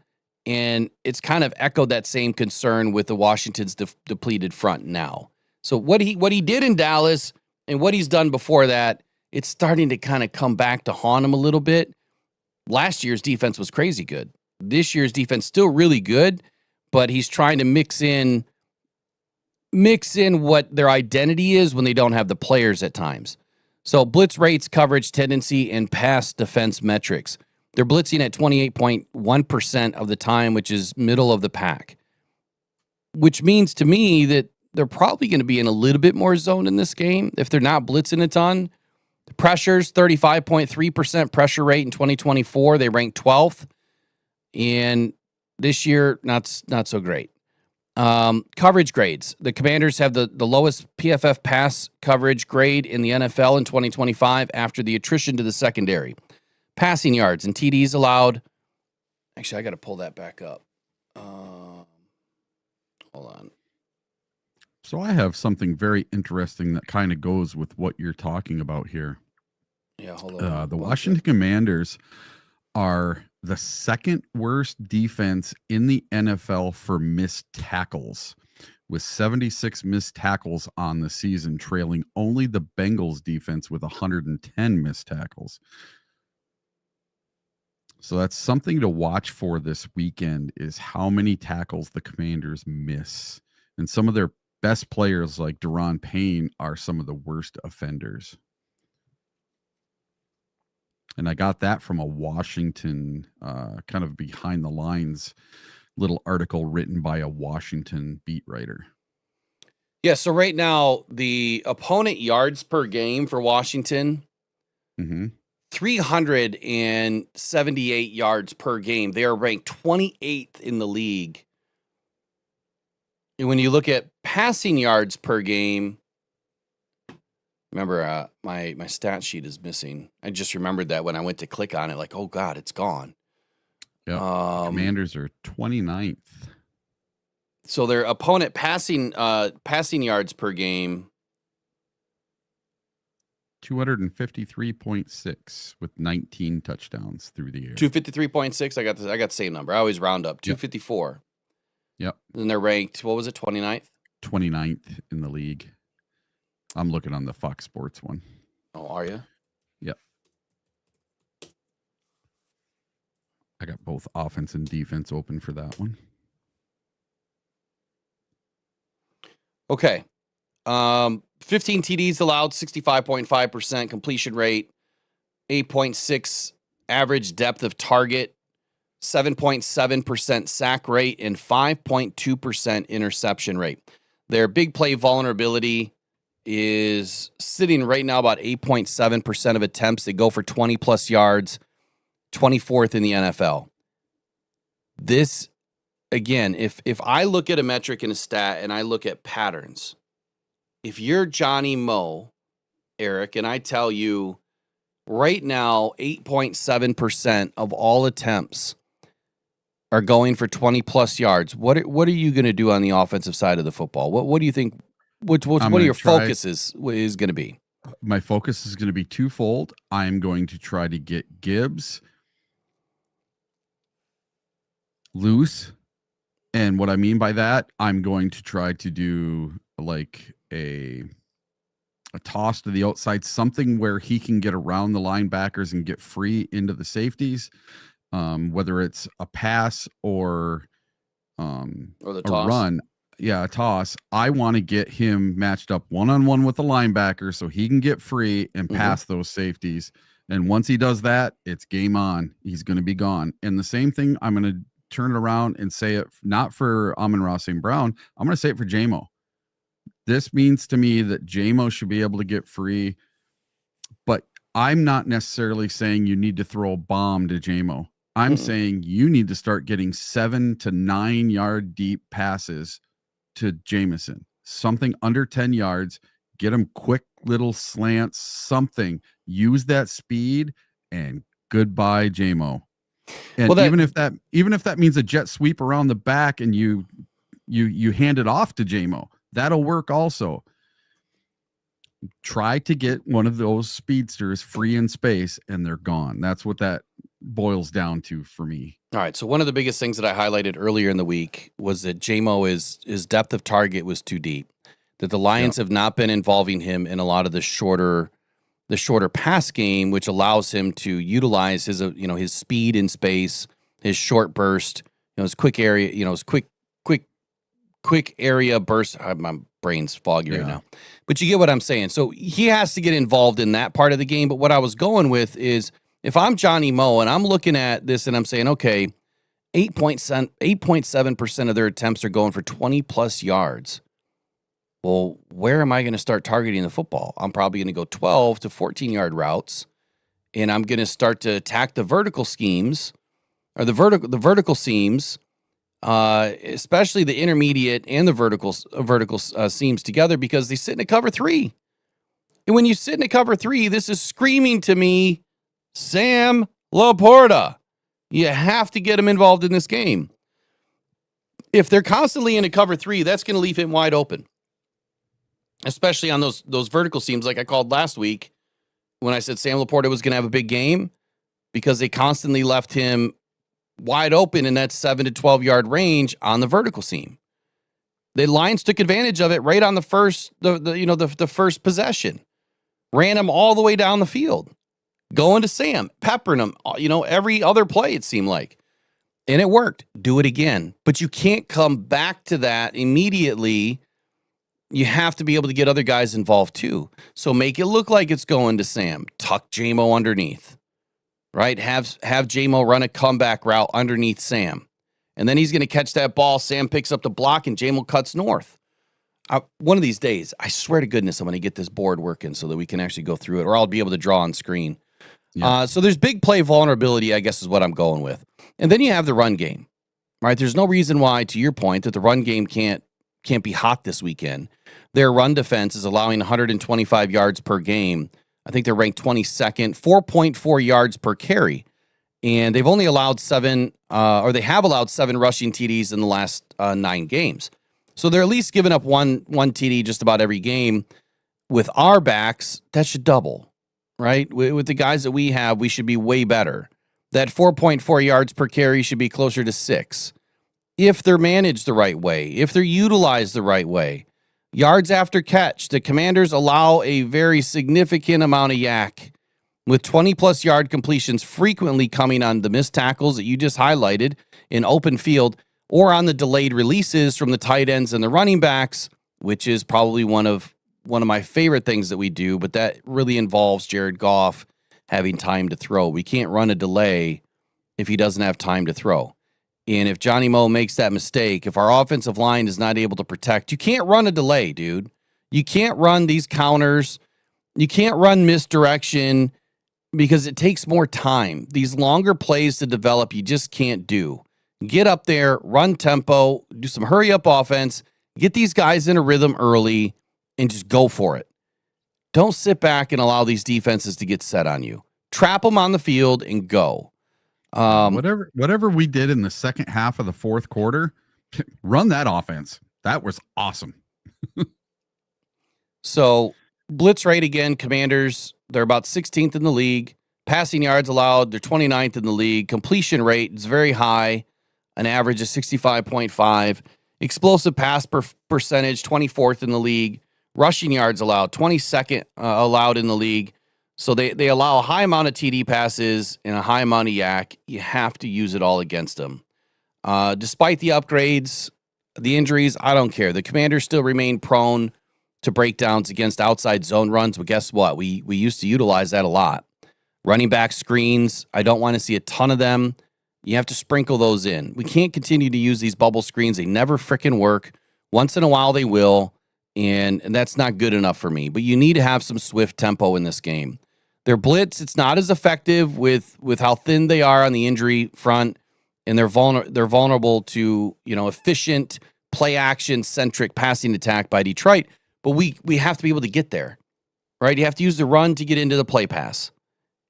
and it's kind of echoed that same concern with the Washington's depleted front now. So what he did in Dallas and what he's done before that, it's starting to kind of come back to haunt him a little bit. Last year's defense was crazy good. This year's defense still really good, but he's trying to mix in what their identity is when they don't have the players at times. So blitz rates, coverage tendency, and pass defense metrics. They're blitzing at 28.1% of the time, which is middle of the pack, which means to me that they're probably going to be in a little bit more zone in this game if they're not blitzing a ton. The pressures, 35.3% pressure rate in 2024. They ranked 12th. And this year, not so great. Coverage grades. The Commanders have the lowest PFF pass coverage grade in the NFL in 2025 after the attrition to the secondary. Passing yards and TDs allowed. Actually, I got to pull that back up. Hold on. So I have something very interesting that kind of goes with what you're talking about here. Yeah, hold on. The Washington Commanders are the second worst defense in the NFL for missed tackles, with 76 missed tackles on the season, trailing only the Bengals defense with 110 missed tackles. So that's something to watch for this weekend, is how many tackles the Commanders miss. And some of their best players like Deron Payne are some of the worst offenders. And I got that from a Washington kind of behind the lines little article written by a Washington beat writer. Yeah, so right now, the opponent yards per game for Washington, 378 yards per game. They are ranked 28th in the league. And when you look at passing yards per game, remember, my stat sheet is missing. I just remembered that when I went to click on it, like, oh God, it's gone. Yep. Commanders are 29th. So their opponent passing yards per game, 253.6 with 19 touchdowns through the air. 253.6. I got the same number. I always round up. 254. Yep. And they're ranked, what was it, 29th? 29th in the league. I'm looking on the Fox Sports one. Oh, are you? Yep. I got both offense and defense open for that one. Okay. 15 TDs allowed, 65.5% completion rate, 8.6 average depth of target, 7.7% sack rate, and 5.2% interception rate. Their big play vulnerability is sitting right now about 8.7% of attempts that go for 20 plus yards, 24th in the NFL. This, again, if I look at a metric and a stat and I look at patterns, if you're Johnny Moe, Eric, and I tell you right now 8.7% of all attempts are going for 20 plus yards, what are you going to do on the offensive side of the football? What do you think? What are your focuses is going to be? My focus is going to be twofold. I'm going to try to get Gibbs loose. And what I mean by that, I'm going to try to do like a toss to the outside, something where he can get around the linebackers and get free into the safeties. Whether it's a pass or Or the a toss. run, a toss, I want to get him matched up one-on-one with the linebacker so he can get free and pass those safeties. And once he does that, it's game on. He's going to be gone. And the same thing, I'm going to turn it around and say it not for Amon-Ra St. Brown. I'm going to say it for J-Mo. This means to me that J-Mo should be able to get free, but I'm not necessarily saying you need to throw a bomb to J-Mo. I'm saying you need to start getting 7 to 9 yard deep passes to Jameson, something under 10 yards, get him quick little slants, something, use that speed, and goodbye J-Mo. And even if that means a jet sweep around the back and you hand it off to J-Mo, that'll work also. Try to get one of those speedsters free in space and they're gone. That's what that boils down to for me. All right. So one of the biggest things that I highlighted earlier in the week was that J-Mo his depth of target was too deep. That the Lions have not been involving him in a lot of the shorter pass game, which allows him to utilize his his speed in space, his short burst, his quick area, his quick area burst. My brain's foggy right now, but you get what I'm saying. So he has to get involved in that part of the game. But what I was going with is, if I'm Johnny Moe and I'm looking at this and I'm saying, okay, 8.7% of their attempts are going for 20 plus yards. Well, where am I going to start targeting the football? I'm probably going to go 12 to 14 yard routes, and I'm going to start to attack the vertical schemes or the vertical seams, especially the intermediate and the vertical seams together, because they sit in a cover 3. And when you sit in a cover 3, this is screaming to me, Sam Laporta. You have to get him involved in this game. If they're constantly in a cover 3, that's going to leave him wide open, especially on those vertical seams like I called last week when I said Sam Laporta was going to have a big game, because they constantly left him wide open in that 7 to 12 yard range on the vertical seam. The Lions took advantage of it right on the first first possession. Ran him all the way down the field, going to Sam, peppering him, every other play it seemed like. And it worked. Do it again. But you can't come back to that immediately. You have to be able to get other guys involved too. So make it look like it's going to Sam. Tuck J-Mo underneath, right? Have J-Mo run a comeback route underneath Sam. And then he's going to catch that ball. Sam picks up the block and J-Mo cuts north. One of these days, I swear to goodness, I'm going to get this board working so that we can actually go through it, or I'll be able to draw on screen. Yeah. So there's big play vulnerability, I guess, is what I'm going with. And then you have the run game, right? There's no reason why, to your point, that the run game can't be hot this weekend. Their run defense is allowing 125 yards per game. I think they're ranked 22nd, 4.4 yards per carry. And they've only allowed they have allowed 7 rushing TDs in the last 9 games. So they're at least giving up one TD just about every game. With our backs, that should double, right? With the guys that we have, we should be way better. That 4.4 yards per carry should be closer to 6. If they're managed the right way, if they're utilized the right way. Yards after catch, the Commanders allow a very significant amount of yak, with 20-plus yard completions frequently coming on the missed tackles that you just highlighted in open field, or on the delayed releases from the tight ends and the running backs, which is probably one of my favorite things that we do, but that really involves Jared Goff having time to throw. We can't run a delay if he doesn't have time to throw. And if Johnny Moe makes that mistake, if our offensive line is not able to protect, you can't run a delay, dude. You can't run these counters. You can't run misdirection, because it takes more time. These longer plays to develop, you just can't do. Get up there, run tempo, do some hurry-up offense, get these guys in a rhythm early, and just go for it. Don't sit back and allow these defenses to get set on you. Trap them on the field and go. Whatever we did in the second half of the fourth quarter, run that offense. That was awesome. So, blitz rate again, Commanders, they're about 16th in the league. Passing yards allowed, they're 29th in the league. Completion rate is very high, an average of 65.5. Explosive pass percentage, 24th in the league. Rushing yards allowed, 22nd allowed in the league. So they allow a high amount of TD passes and a high amount of yak. You have to use it all against them. Despite the upgrades, the injuries, I don't care. The Commanders still remain prone to breakdowns against outside zone runs, but guess what? We used to utilize that a lot. Running back screens, I don't want to see a ton of them. You have to sprinkle those in. We can't continue to use these bubble screens. They never frickin' work. Once in a while they will, and that's not good enough for me. But you need to have some swift tempo in this game. Their blitz, it's not as effective with how thin they are on the injury front, and they're vulnerable to, efficient play action centric passing attack by Detroit. But we have to be able to get there, right? You have to use the run to get into the play pass.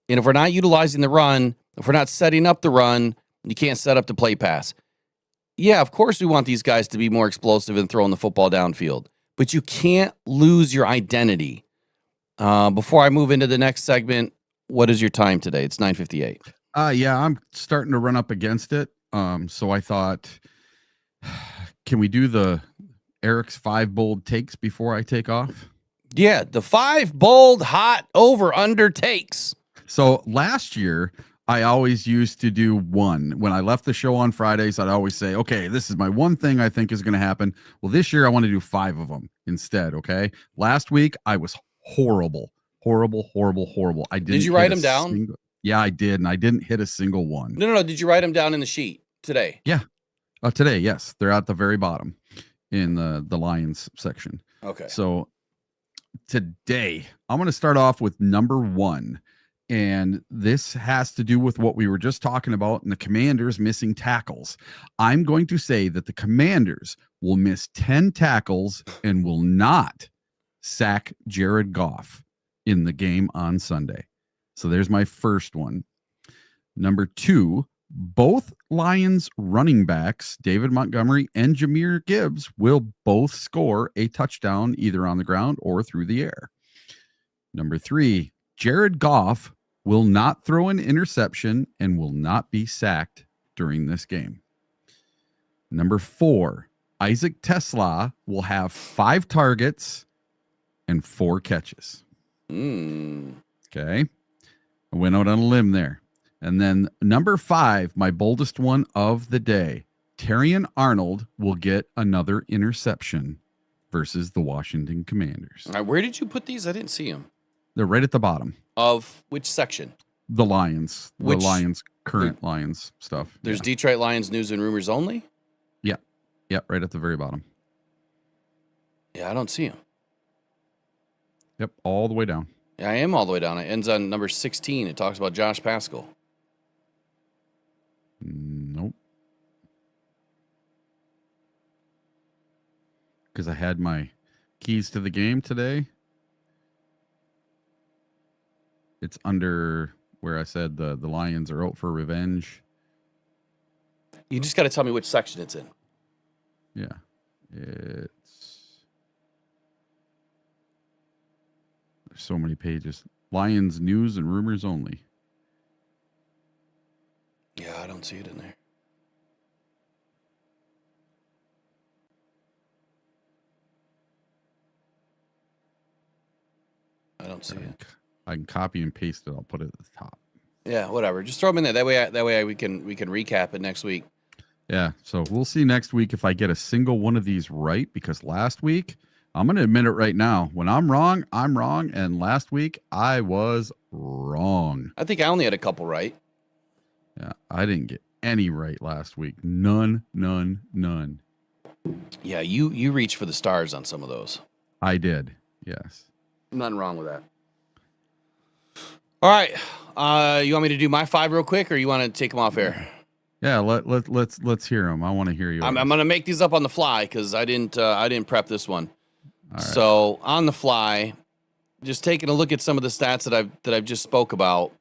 And if we're not utilizing the run, if we're not setting up the run, you can't set up the play pass. Yeah, of course we want these guys to be more explosive and throwing the football downfield. But you can't lose your identity. Before I move into the next segment, what is your time today? It's 9:58. Yeah, I'm starting to run up against it. So I thought, can we do the Eric's 5 bold takes before I take off? Yeah, the 5 bold hot over under takes. So last year, I always used to do 1. When I left the show on Fridays, I'd always say, okay, this is my one thing I think is going to happen. Well, this year I want to do 5 of them instead. Okay. Last week I was horrible. I didn't. Did you write them down? Yeah, I did. And I didn't hit a single one. No. Did you write them down in the sheet today? Yeah. Today. Yes. They're at the very bottom in the Lions section. Okay. So today I'm going to start off with number 1. And this has to do with what we were just talking about in the Commanders missing tackles. I'm going to say that the Commanders will miss 10 tackles and will not sack Jared Goff in the game on Sunday. So there's my first one. Number 2, both Lions running backs, David Montgomery and Jahmyr Gibbs, will both score a touchdown either on the ground or through the air. Number 3, Jared Goff will not throw an interception and will not be sacked during this game. Number 4, Isaac Tesla will have 5 targets and 4 catches. Okay. I went out on a limb there. And then number 5, my boldest one of the day, Terrion Arnold will get another interception versus the Washington Commanders. All right, where did you put these? I didn't see them. They're right at the bottom. Of which section? The Lions. Current Lions stuff. There's Detroit Lions news and rumors only? Yeah. Yeah, right at the very bottom. Yeah, I don't see them. Yep, all the way down. Yeah, I am all the way down. It ends on number 16. It talks about Josh Pascal. Nope. Because I had my keys to the game today. It's under where I said the Lions are out for revenge. You just got to tell me which section it's in. Yeah. There's so many pages. Lions news and rumors only. Yeah, I don't see it in there. I don't see it. I can copy and paste it. I'll put it at the top. Yeah, whatever. Just throw them in there. That way we can recap it next week. Yeah, so we'll see next week if I get a single one of these right, because last week, I'm going to admit it right now, when I'm wrong, and last week I was wrong. I think I only had a couple right. Yeah, I didn't get any right last week. None. Yeah, you reached for the stars on some of those. I did, yes. Nothing wrong with that. All right, you want me to do my 5 real quick, or you want to take them off air? Yeah, let's hear them. I want to hear you. I'm going to make these up on the fly because I didn't prep this one. All right. So on the fly, just taking a look at some of the stats that I've just spoke about.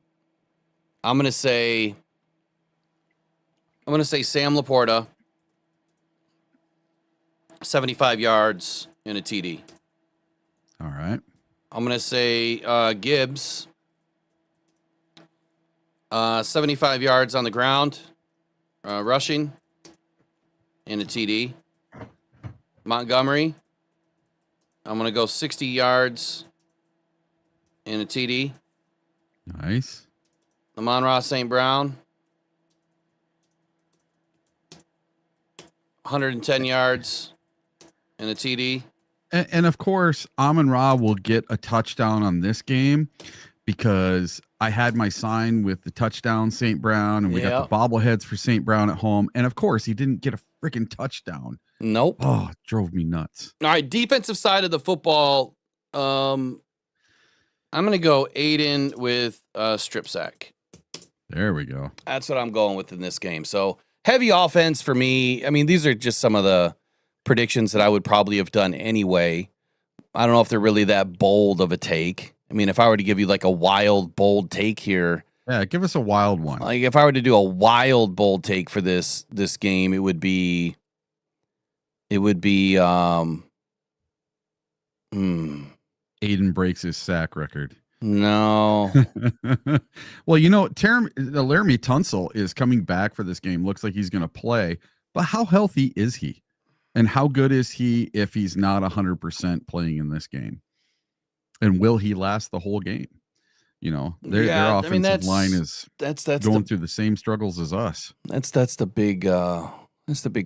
I'm going to say Sam Laporta, 75 yards and a TD. All right. I'm going to say Gibbs, 75 yards on the ground, rushing, and a TD. Montgomery, I'm going to go 60 yards and a TD. Nice. Amon-Ra St. Brown, 110 yards and a TD. And of course, Amon-Ra will get a touchdown on this game because I had my sign with the touchdown St. Brown, and we got the bobbleheads for St. Brown at home. And of course, he didn't get a freaking touchdown. Nope. Oh, it drove me nuts. All right, defensive side of the football. I'm going to go Aiden with strip sack. There we go. That's what I'm going with in this game. So heavy offense for me. I mean, these are just some of the predictions that I would probably have done anyway. I don't know if they're really that bold of a take. I mean, if I were to give you like a wild, bold take here. Yeah, give us a wild one. Like if I were to do a wild, bold take for this game, it would be Aiden breaks his sack record. No. Well, Laramie Tunsil is coming back for this game. Looks like he's going to play. But how healthy is he? And how good is he if he's not 100% playing in this game? And will he last the whole game? Their offensive line is going through the same struggles as us. That's the big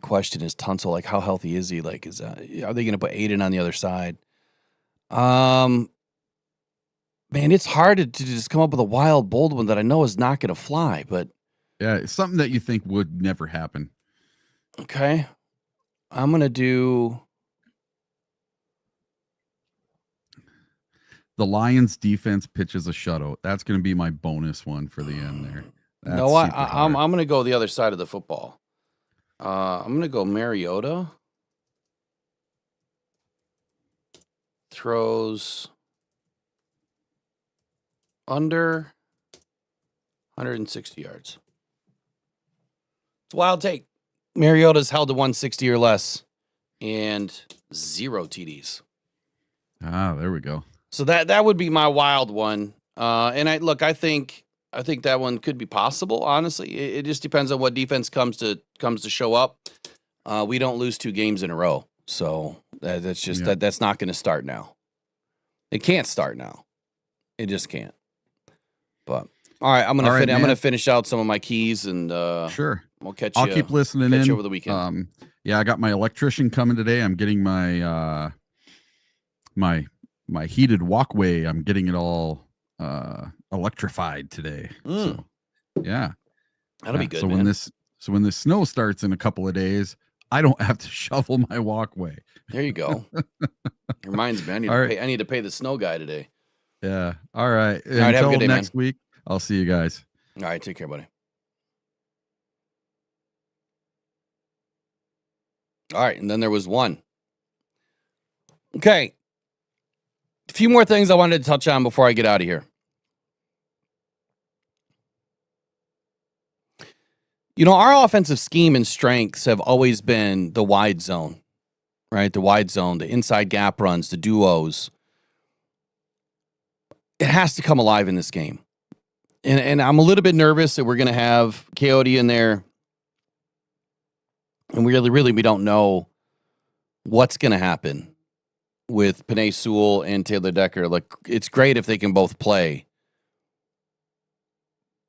question is Tunsil. Like, how healthy is he? Like, are they going to put Aiden on the other side? Man, it's hard to just come up with a wild, bold one that I know is not going to fly. But yeah, it's something that you think would never happen. Okay, I'm going to do the Lions defense pitches a shutout. That's going to be my bonus one for the end there. I'm going to go the other side of the football. I'm going to go Mariota. Throws under 160 yards. It's a wild take. Mariota's held to 160 or less and 0 TDs. Ah, there we go. So that would be my wild one. And I think that one could be possible. Honestly, it just depends on what defense comes to show up. We don't lose 2 games in a row, so that's just that's not going to start now. It can't start now. It just can't. But all right, I'm gonna finish out some of my keys and sure. I'll keep listening in over the weekend. I got my electrician coming today. I'm getting my my heated walkway. I'm getting it all electrified today. So, yeah, that'll be good. So man. when this snow starts in a couple of days, I don't have to shovel my walkway. There you go. Reminds me, I need to pay the snow guy today. Yeah. All right. All right. Have a good day, next week. I'll see you guys. All right. Take care, buddy. All right. And then there was one. Okay. A few more things I wanted to touch on before I get out of here. Our offensive scheme and strengths have always been the wide zone, right? The wide zone, the inside gap runs, the duos. It has to come alive in this game. And I'm a little bit nervous that we're going to have Coyote in there. And we don't know what's going to happen with Penei Sewell and Taylor Decker. Like, it's great if they can both play.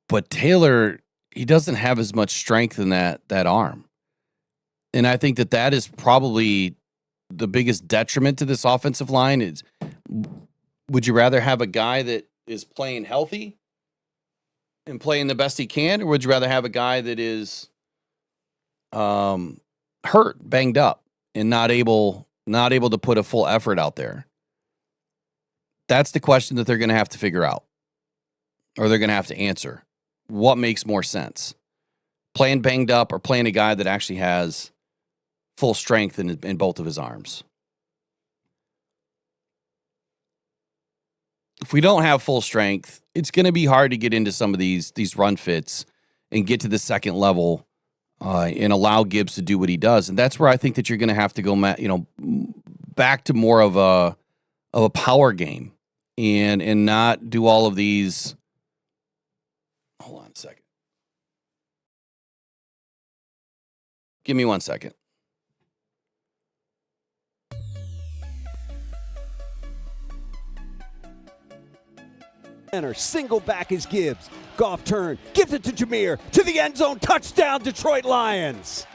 But Taylor, he doesn't have as much strength in that arm. And I think that is probably the biggest detriment to this offensive line. Would you rather have a guy that is playing healthy and playing the best he can, or would you rather have a guy that is hurt, banged up, and not able to put a full effort out there? That's the question that they're going to have to figure out, or they're going to have to answer. What makes more sense? Playing banged up or playing a guy that actually has full strength in both of his arms? If we don't have full strength, it's going to be hard to get into some of these run fits and get to the second level and allow Gibbs to do what he does. And that's where I think that you're going to have to go, back to more of a power game and not do all of these. Hold on a second. Give me 1 second. Center, single back is Gibbs. Goff turn, gives it to Jameer, to the end zone, touchdown Detroit Lions.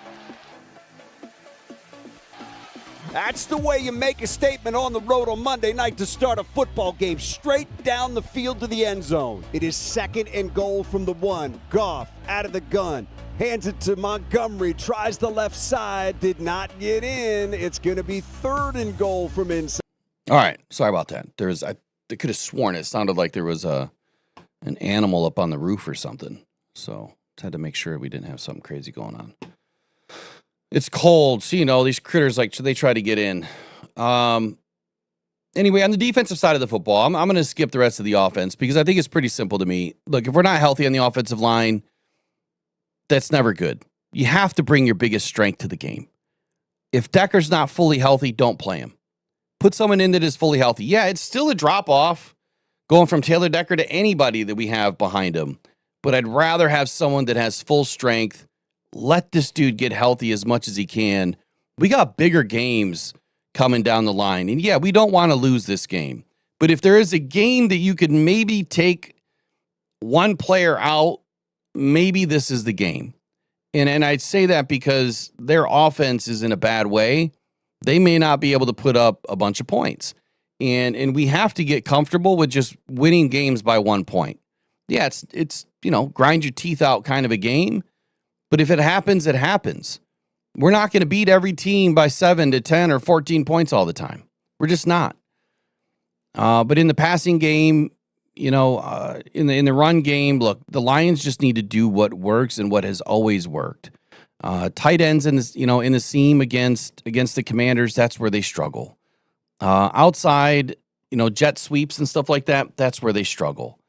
That's the way you make a statement on the road on Monday night to start a football game, straight down the field to the end zone. It is 2nd and goal from the 1. Goff out of the gun. Hands it to Montgomery, tries the left side, did not get in. It's going to be 3rd and goal from inside. All right, sorry about that. I could have sworn it sounded like there was an animal up on the roof or something. So had to make sure we didn't have something crazy going on. It's cold, so these critters they try to get in. Anyway, on the defensive side of the football, I'm going to skip the rest of the offense because I think it's pretty simple to me. Look, if we're not healthy on the offensive line, that's never good. You have to bring your biggest strength to the game. If Decker's not fully healthy, don't play him. Put someone in that is fully healthy. Yeah, it's still a drop-off going from Taylor Decker to anybody that we have behind him. But I'd rather have someone that has full strength. Let this dude get healthy as much as he can. We got bigger games coming down the line. And yeah, we don't want to lose this game. But if there is a game that you could maybe take one player out, maybe this is the game. And I'd say that because their offense is in a bad way. They may not be able to put up a bunch of points. And we have to get comfortable with just winning games by 1 point. Yeah, it's grind your teeth out kind of a game. But if it happens, it happens. We're not going to beat every team by 7 to 10 or 14 points all the time. We're just not. But in the passing game, in the run game, look, the Lions just need to do what works and what has always worked. Tight ends in the seam against the Commanders, that's where they struggle. Outside, jet sweeps and stuff like that, that's where they struggle.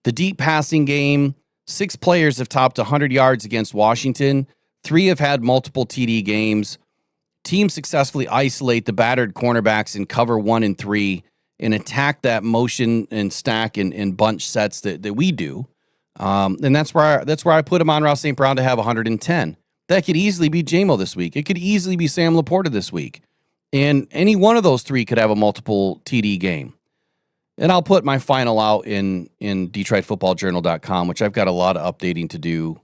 The deep passing game, 6 players have topped 100 yards against Washington. 3 have had multiple TD games. Teams successfully isolate the battered cornerbacks in cover 1 and 3 and attack that motion and stack and bunch sets that we do. And that's where I put Amon-Ra St. Brown to have 110. That could easily be J-Mo this week. It could easily be Sam Laporta this week. And any one of those 3 could have a multiple TD game. And I'll put my final out in DetroitFootballJournal.com, which I've got a lot of updating to do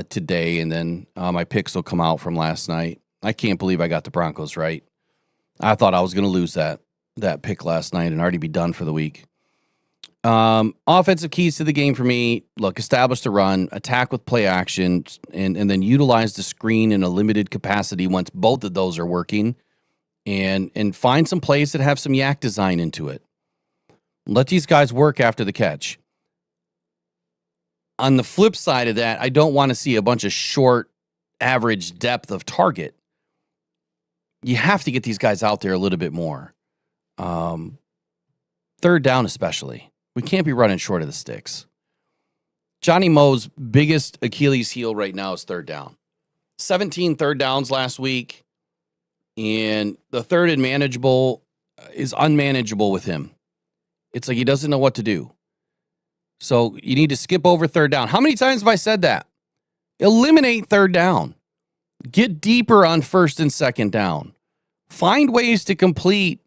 today. And then my picks will come out from last night. I can't believe I got the Broncos right. I thought I was going to lose that pick last night and already be done for the week. Offensive keys to the game for me, look, establish the run, attack with play action, and then utilize the screen in a limited capacity once both of those are working. And find some plays that have some yak design into it. Let these guys work after the catch. On the flip side of that, I don't want to see a bunch of short, average depth of target. You have to get these guys out there a little bit more. 3rd down especially. We can't be running short of the sticks. Johnny Moe's biggest Achilles heel right now is 3rd down. 17 third downs last week, and the 3rd and manageable is unmanageable with him. It's like he doesn't know what to do. So you need to skip over 3rd down. How many times have I said that? Eliminate 3rd down. Get deeper on 1st and 2nd down. Find ways to complete,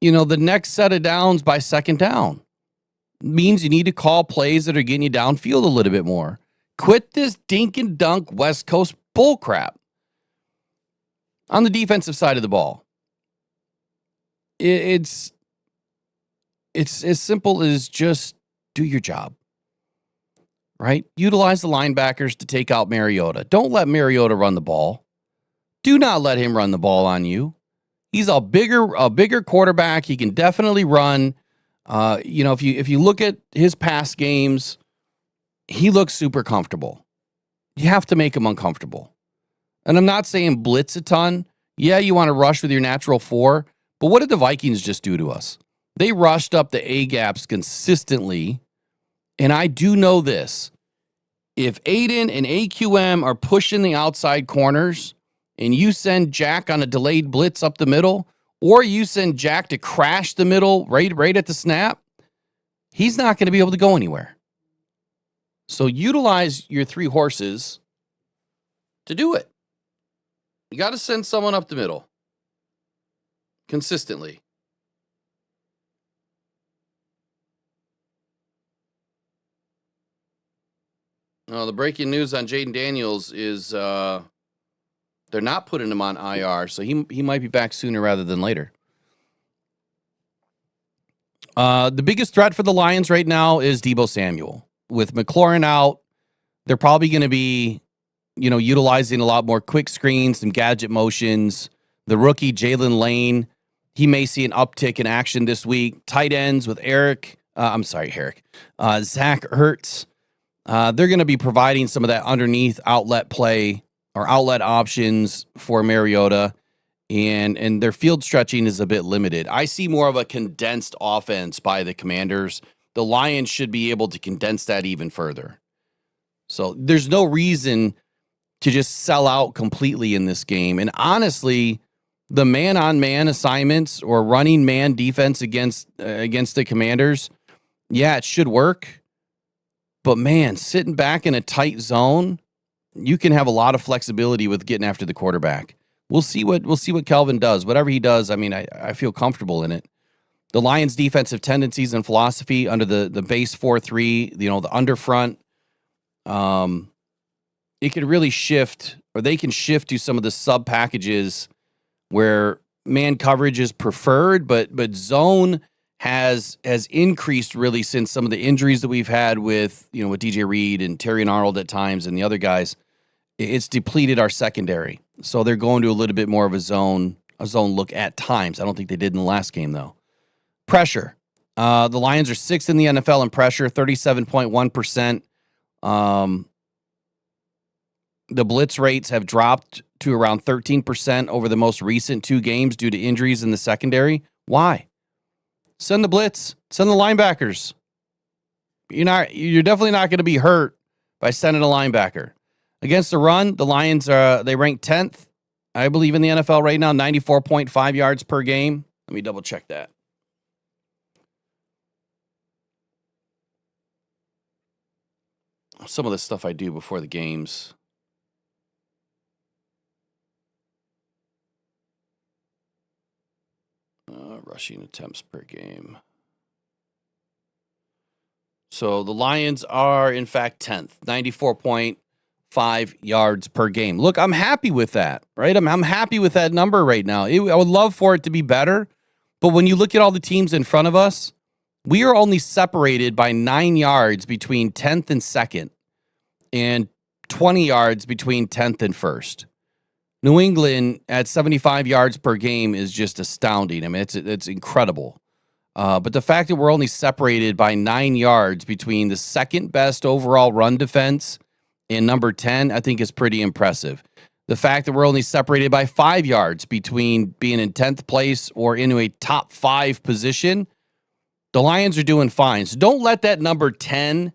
the next set of downs by 2nd down. Means you need to call plays that are getting you downfield a little bit more. Quit this dink and dunk West Coast bullcrap. On the defensive side of the ball, it's as simple as just do your job, right? Utilize the linebackers to take out Mariota. Don't let Mariota run the ball. Do not let him run the ball on you. He's a bigger quarterback. He can definitely run. If you look at his past games, he looks super comfortable. You have to make him uncomfortable. And I'm not saying blitz a ton. Yeah, you want to rush with your natural 4, but what did the Vikings just do to us? They rushed up the A-gaps consistently, and I do know this. If Aiden and AQM are pushing the outside corners, and you send Jack on a delayed blitz up the middle, or you send Jack to crash the middle right at the snap, he's not going to be able to go anywhere. So utilize your 3 horses to do it. You got to send someone up the middle consistently. The breaking news on Jaden Daniels is They're not putting him on IR, so he might be back sooner rather than later. The biggest threat for the Lions right now is Deebo Samuel. With McLaurin out, they're probably going to be, utilizing a lot more quick screens, some gadget motions. The rookie, Jalen Lane, he may see an uptick in action this week. Tight ends with Zach Ertz. They're going to be providing some of that underneath outlet play or outlet options for Mariota, and their field stretching is a bit limited. I see more of a condensed offense by the Commanders. The Lions should be able to condense that even further. So there's no reason to just sell out completely in this game. And honestly, the man-on-man assignments or running man defense against the Commanders, yeah, it should work. But man, sitting back in a tight zone, you can have a lot of flexibility with getting after the quarterback. We'll see what Kelvin does. Whatever he does, I feel comfortable in it. The Lions' defensive tendencies and philosophy under the base 4-3, the underfront, it can really shift, or they can shift to some of the sub packages where man coverage is preferred, but zone has increased really since some of the injuries that we've had with DJ Reed and Terry and Arnold at times and the other guys. It's depleted our secondary. So they're going to a little bit more of a zone look at times. I don't think they did in the last game, though. Pressure. The Lions are 6th in the NFL in pressure, 37.1%. The blitz rates have dropped to around 13% over the most recent 2 games due to injuries in the secondary. Why? Send the blitz. Send the linebackers. You're definitely not going to be hurt by sending a linebacker. Against the run, the Lions they rank 10th, I believe, in the NFL right now, 94.5 yards per game. Let me double check that. Some of the stuff I do before the games. Rushing attempts per game. So the Lions are, in fact, 10th, 94.5 yards per game. Look, I'm happy with that, right? I'm happy with that number right now. I would love for it to be better, but when you look at all the teams in front of us, we are only separated by 9 yards between 10th and 2nd and 20 yards between 10th and 1st. New England at 75 yards per game is just astounding. I mean, it's incredible. But the fact that we're only separated by 9 yards between the second best overall run defense and number 10, I think is pretty impressive. The fact that we're only separated by 5 yards between being in 10th place or into a top 5 position, the Lions are doing fine. So don't let that number 10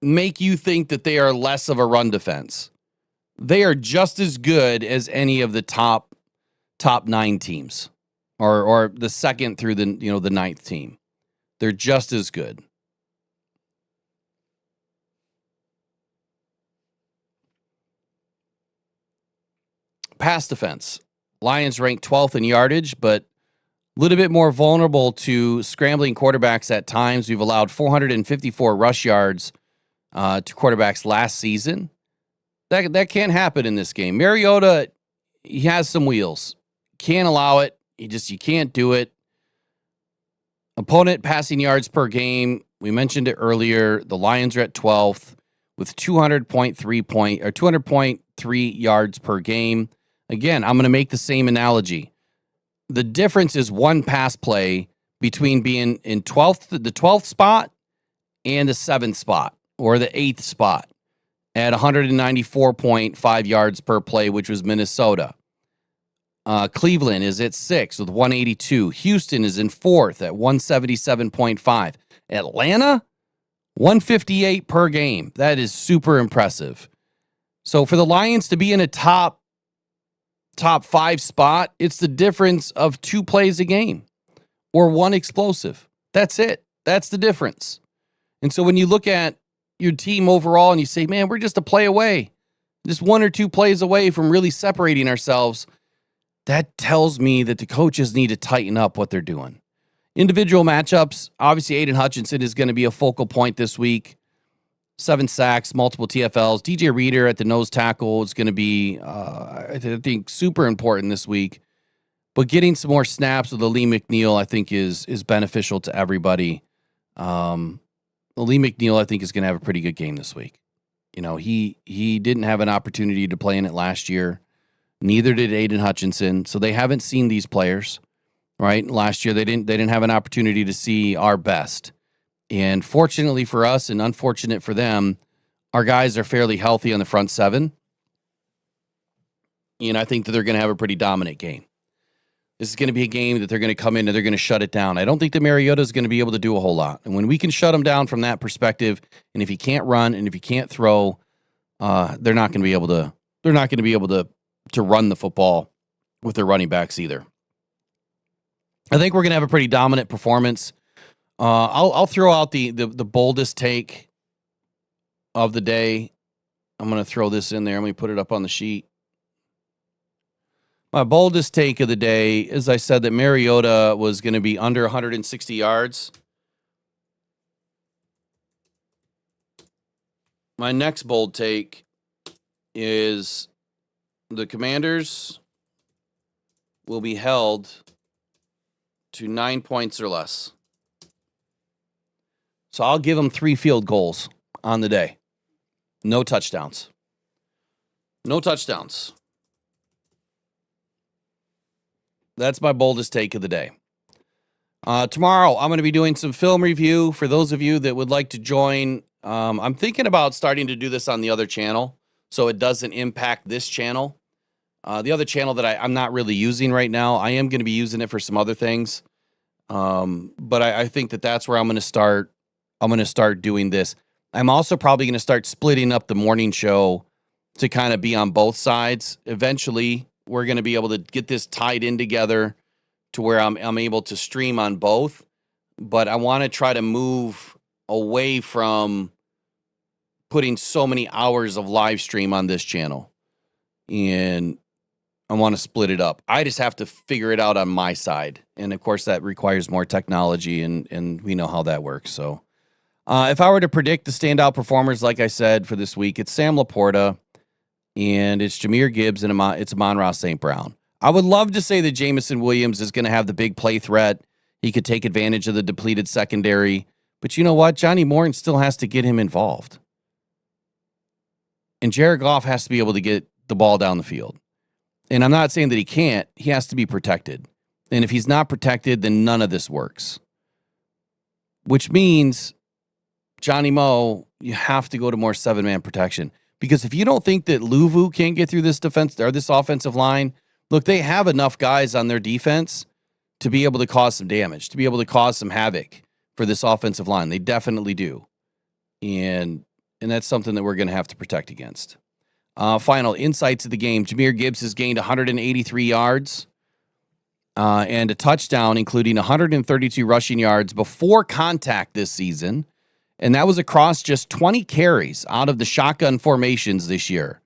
make you think that they are less of a run defense. They are just as good as any of the top 9 teams, or the second through the 9th team. They're just as good. Pass defense. Lions rank 12th in yardage, but a little bit more vulnerable to scrambling quarterbacks at times. We've allowed 454 rush yards to quarterbacks last season. That can't happen in this game. Mariota, he has some wheels. Can't allow it. You can't do it. Opponent passing yards per game. We mentioned it earlier. The Lions are at 12th with 200.3 yards per game. Again, I'm going to make the same analogy. The difference is one pass play between being in the 12th spot and the 7th spot or the 8th spot at 194.5 yards per play, which was Minnesota. Cleveland is at 6th with 182. Houston is in 4th at 177.5. Atlanta, 158 per game. That is super impressive. So for the Lions to be in a top 5 spot, it's the difference of 2 plays a game or 1 explosive. That's it. That's the difference. And so when you look at your team overall and you say, man, we're just a play away, just 1 or 2 plays away from really separating ourselves, that tells me that the coaches need to tighten up what they're doing. Individual matchups, obviously Aiden Hutchinson is going to be a focal point this week. 7 sacks, multiple TFLs. DJ Reader at the nose tackle is going to be, I think, super important this week. But getting some more snaps with Lee McNeil, I think, is beneficial to everybody. Lee McNeil, I think, is going to have a pretty good game this week. You know, he didn't have an opportunity to play in it last year. Neither did Aiden Hutchinson. So they haven't seen these players, right? Last year they didn't have an opportunity to see our best. And fortunately for us and unfortunate for them, our guys are fairly healthy on the front seven. And I think that they're going to have a pretty dominant game. This is going to be a game that they're going to come in and they're going to shut it down. I don't think that Mariota is going to be able to do a whole lot. And when we can shut him down from that perspective, and if he can't run and if he can't throw, they're not going to be able to. They're not going to be able to run the football with their running backs either. I think we're going to have a pretty dominant performance. I'll throw out the boldest take of the day. I'm going to throw this in there. Let me put it up on the sheet. My boldest take of the day is I said that Mariota was going to be under 160 yards. My next bold take is the Commanders will be held to 9 points or less. So I'll give them 3 field goals on the day. No touchdowns. No touchdowns. That's my boldest take of the day. Tomorrow, I'm going to be doing some film review for those of you that would like to join. I'm thinking about starting to do this on the other channel so it doesn't impact this channel. The other channel that I'm not really using right now, I am going to be using it for some other things. But I think that's where I'm going to start. I'm going to start doing this. I'm also probably going to start splitting up the morning show to kind of be on both sides. Eventually, we're going to be able to get this tied in together to where I'm able to stream on both. But I want to try to move away from putting so many hours of live stream on this channel. And I want to split it up. I just have to figure it out on my side. And of course, that requires more technology, and we know how that works. So if I were to predict the standout performers, like I said, for this week, it's Sam Laporta, and it's Jahmyr Gibbs, and it's Amon-Ra St. Brown. I would love to say that Jameson Williams is going to have the big play threat. He could take advantage of the depleted secondary. But you know what? Johnny Morton still has to get him involved. And Jared Goff has to be able to get the ball down the field. And I'm not saying that he can't. He has to be protected. And if he's not protected, then none of this works. Which means, Johnny Mo, you have to go to more 7-man protection. Because if you don't think that Luvu can't get through this defense or this offensive line, look, they have enough guys on their defense to be able to cause some damage, to be able to cause some havoc for this offensive line. They definitely do. And that's something that we're going to have to protect against. Final insights of the game. Jahmyr Gibbs has gained 183 yards and a touchdown, including 132 rushing yards before contact this season. And that was across just 20 carries out of the shotgun formations this year.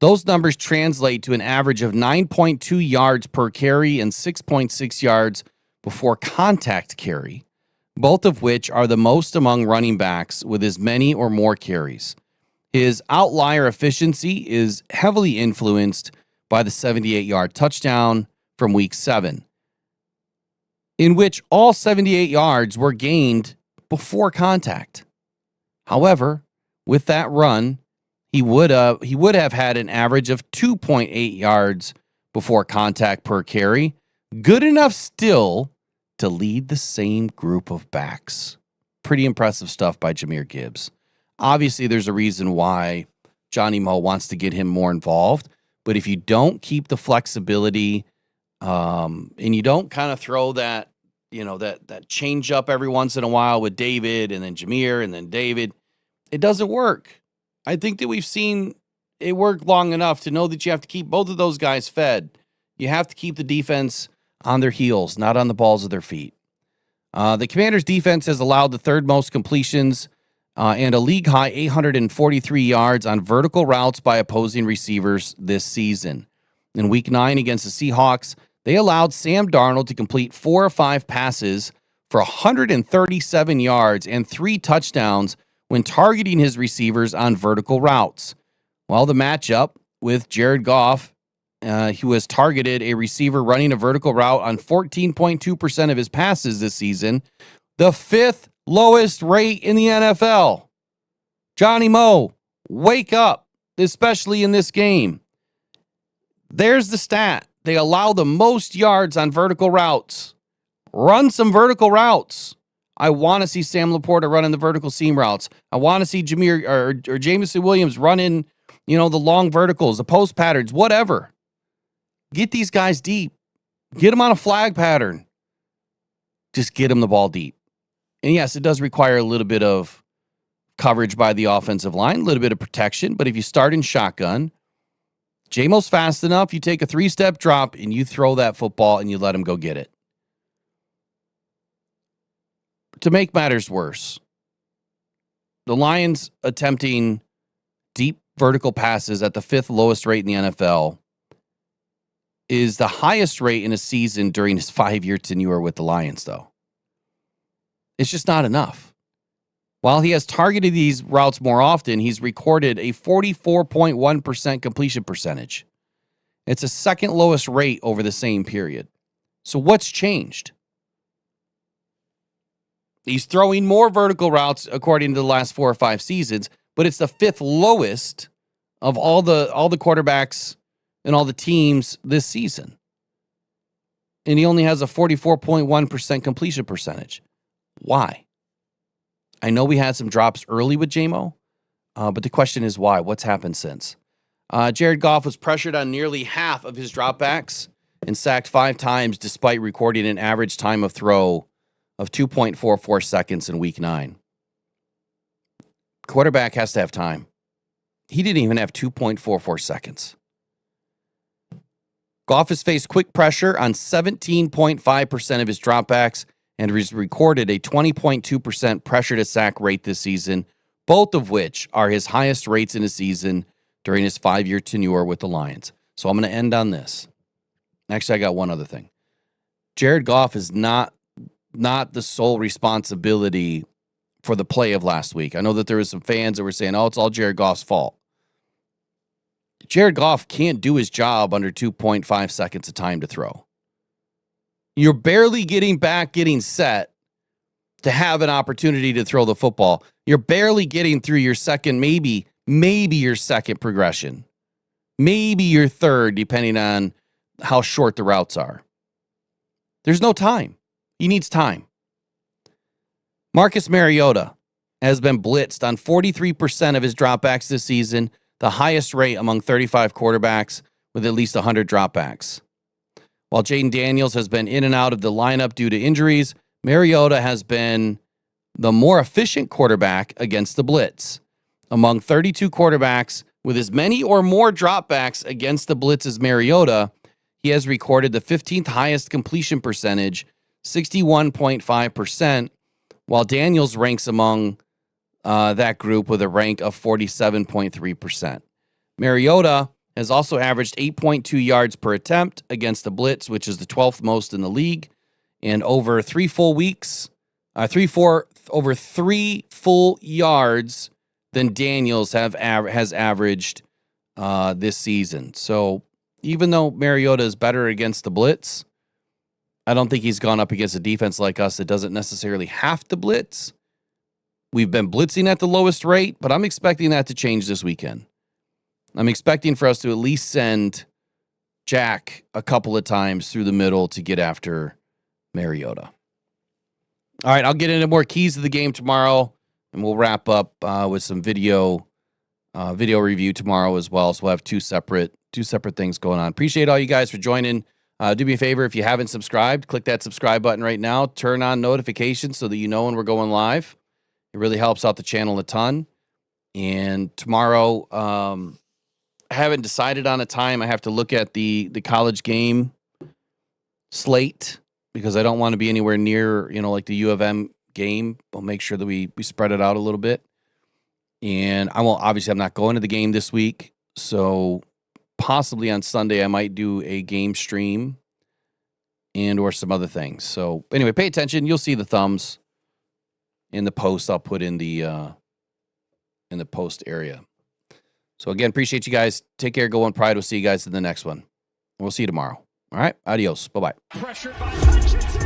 Those numbers translate to an average of 9.2 yards per carry and 6.6 yards before contact carry, both of which are the most among running backs with as many or more carries. His outlier efficiency is heavily influenced by the 78-yard touchdown from Week 7, in which all 78 yards were gained before contact. However, with that run, he would have had an average of 2.8 yards before contact per carry. Good enough still to lead the same group of backs. Pretty impressive stuff by Jahmyr Gibbs. Obviously, there's a reason why Johnny Mo wants to get him more involved. But if you don't keep the flexibility and you don't kind of throw that, that change up every once in a while with David and then Jahmyr and then David, it doesn't work. I think that we've seen it work long enough to know that you have to keep both of those guys fed. You have to keep the defense on their heels, not on the balls of their feet. The Commanders' defense has allowed the third most completions and a league-high 843 yards on vertical routes by opposing receivers this season. In Week 9 against the Seahawks, they allowed Sam Darnold to complete 4 or 5 passes for 137 yards and 3 touchdowns when targeting his receivers on vertical routes. Well, the matchup with Jared Goff, who has targeted a receiver running a vertical route on 14.2% of his passes this season, the 5th lowest rate in the NFL. Johnny Moe, wake up, especially in this game. There's the stat. They allow the most yards on vertical routes. Run some vertical routes. I want to see Sam Laporta running the vertical seam routes. I want to see Jameson Williams running, the long verticals, the post patterns, whatever. Get these guys deep. Get them on a flag pattern. Just get them the ball deep. And yes, it does require a little bit of coverage by the offensive line, a little bit of protection. But if you start in shotgun, J-Mo's fast enough, you take a 3-step drop and you throw that football and you let him go get it. To make matters worse, the Lions attempting deep vertical passes at the 5th lowest rate in the NFL is the highest rate in a season during his 5-year tenure with the Lions, though. It's just not enough. While he has targeted these routes more often, he's recorded a 44.1% completion percentage. It's the 2nd lowest rate over the same period. So what's changed? He's throwing more vertical routes according to the last 4 or 5 seasons, but it's the 5th lowest of all the quarterbacks and all the teams this season. And he only has a 44.1% completion percentage. Why? I know we had some drops early with J-Mo, but the question is why? What's happened since? Jared Goff was pressured on nearly half of his dropbacks and sacked 5 times despite recording an average time of throw of 2.44 seconds in week 9. Quarterback has to have time. He didn't even have 2.44 seconds. Goff has faced quick pressure on 17.5% of his dropbacks and has recorded a 20.2% pressure to sack rate this season, both of which are his highest rates in a season during his 5-year tenure with the Lions. So I'm going to end on this. Actually, I got one other thing. Jared Goff is not the sole responsibility for the play of last week. I know that there was some fans that were saying, it's all Jared Goff's fault. Jared Goff can't do his job under 2.5 seconds of time to throw. You're barely getting set to have an opportunity to throw the football. You're barely getting through your second, maybe your second progression. Maybe your third, depending on how short the routes are. There's no time. He needs time. Marcus Mariota has been blitzed on 43% of his dropbacks this season, the highest rate among 35 quarterbacks with at least 100 dropbacks. While Jaden Daniels has been in and out of the lineup due to injuries, Mariota has been the more efficient quarterback against the blitz. Among 32 quarterbacks with as many or more dropbacks against the blitz as Mariota, he has recorded the 15th highest completion percentage, 61.5%, while Daniels ranks among that group with a rank of 47.3%. Mariota has also averaged 8.2 yards per attempt against the blitz, which is the 12th most in the league. And over 3 full yards than Daniels has averaged this season. So even though Mariota is better against the blitz, I don't think he's gone up against a defense like us that doesn't necessarily have to blitz. We've been blitzing at the lowest rate, but I'm expecting that to change this weekend. I'm expecting for us to at least send Jack a couple of times through the middle to get after Mariota. All right, I'll get into more keys of the game tomorrow, and we'll wrap up with some video review tomorrow as well. So we'll have two separate things going on. Appreciate all you guys for joining. Do me a favor, if you haven't subscribed, click that subscribe button right now. Turn on notifications so that you know when we're going live. It really helps out the channel a ton. And tomorrow, I haven't decided on a time. I have to look at the college game slate because I don't want to be anywhere near, like the U of M game. I'll make sure that we spread it out a little bit. And I'm not going to the game this week. So possibly on Sunday, I might do a game stream and or some other things. So anyway, pay attention. You'll see the thumbs in the post I'll put in the in the post area. So again, appreciate you guys. Take care. Go on Pride. We'll see you guys in the next one. We'll see you tomorrow. All right. Adios. Bye-bye. Pressure by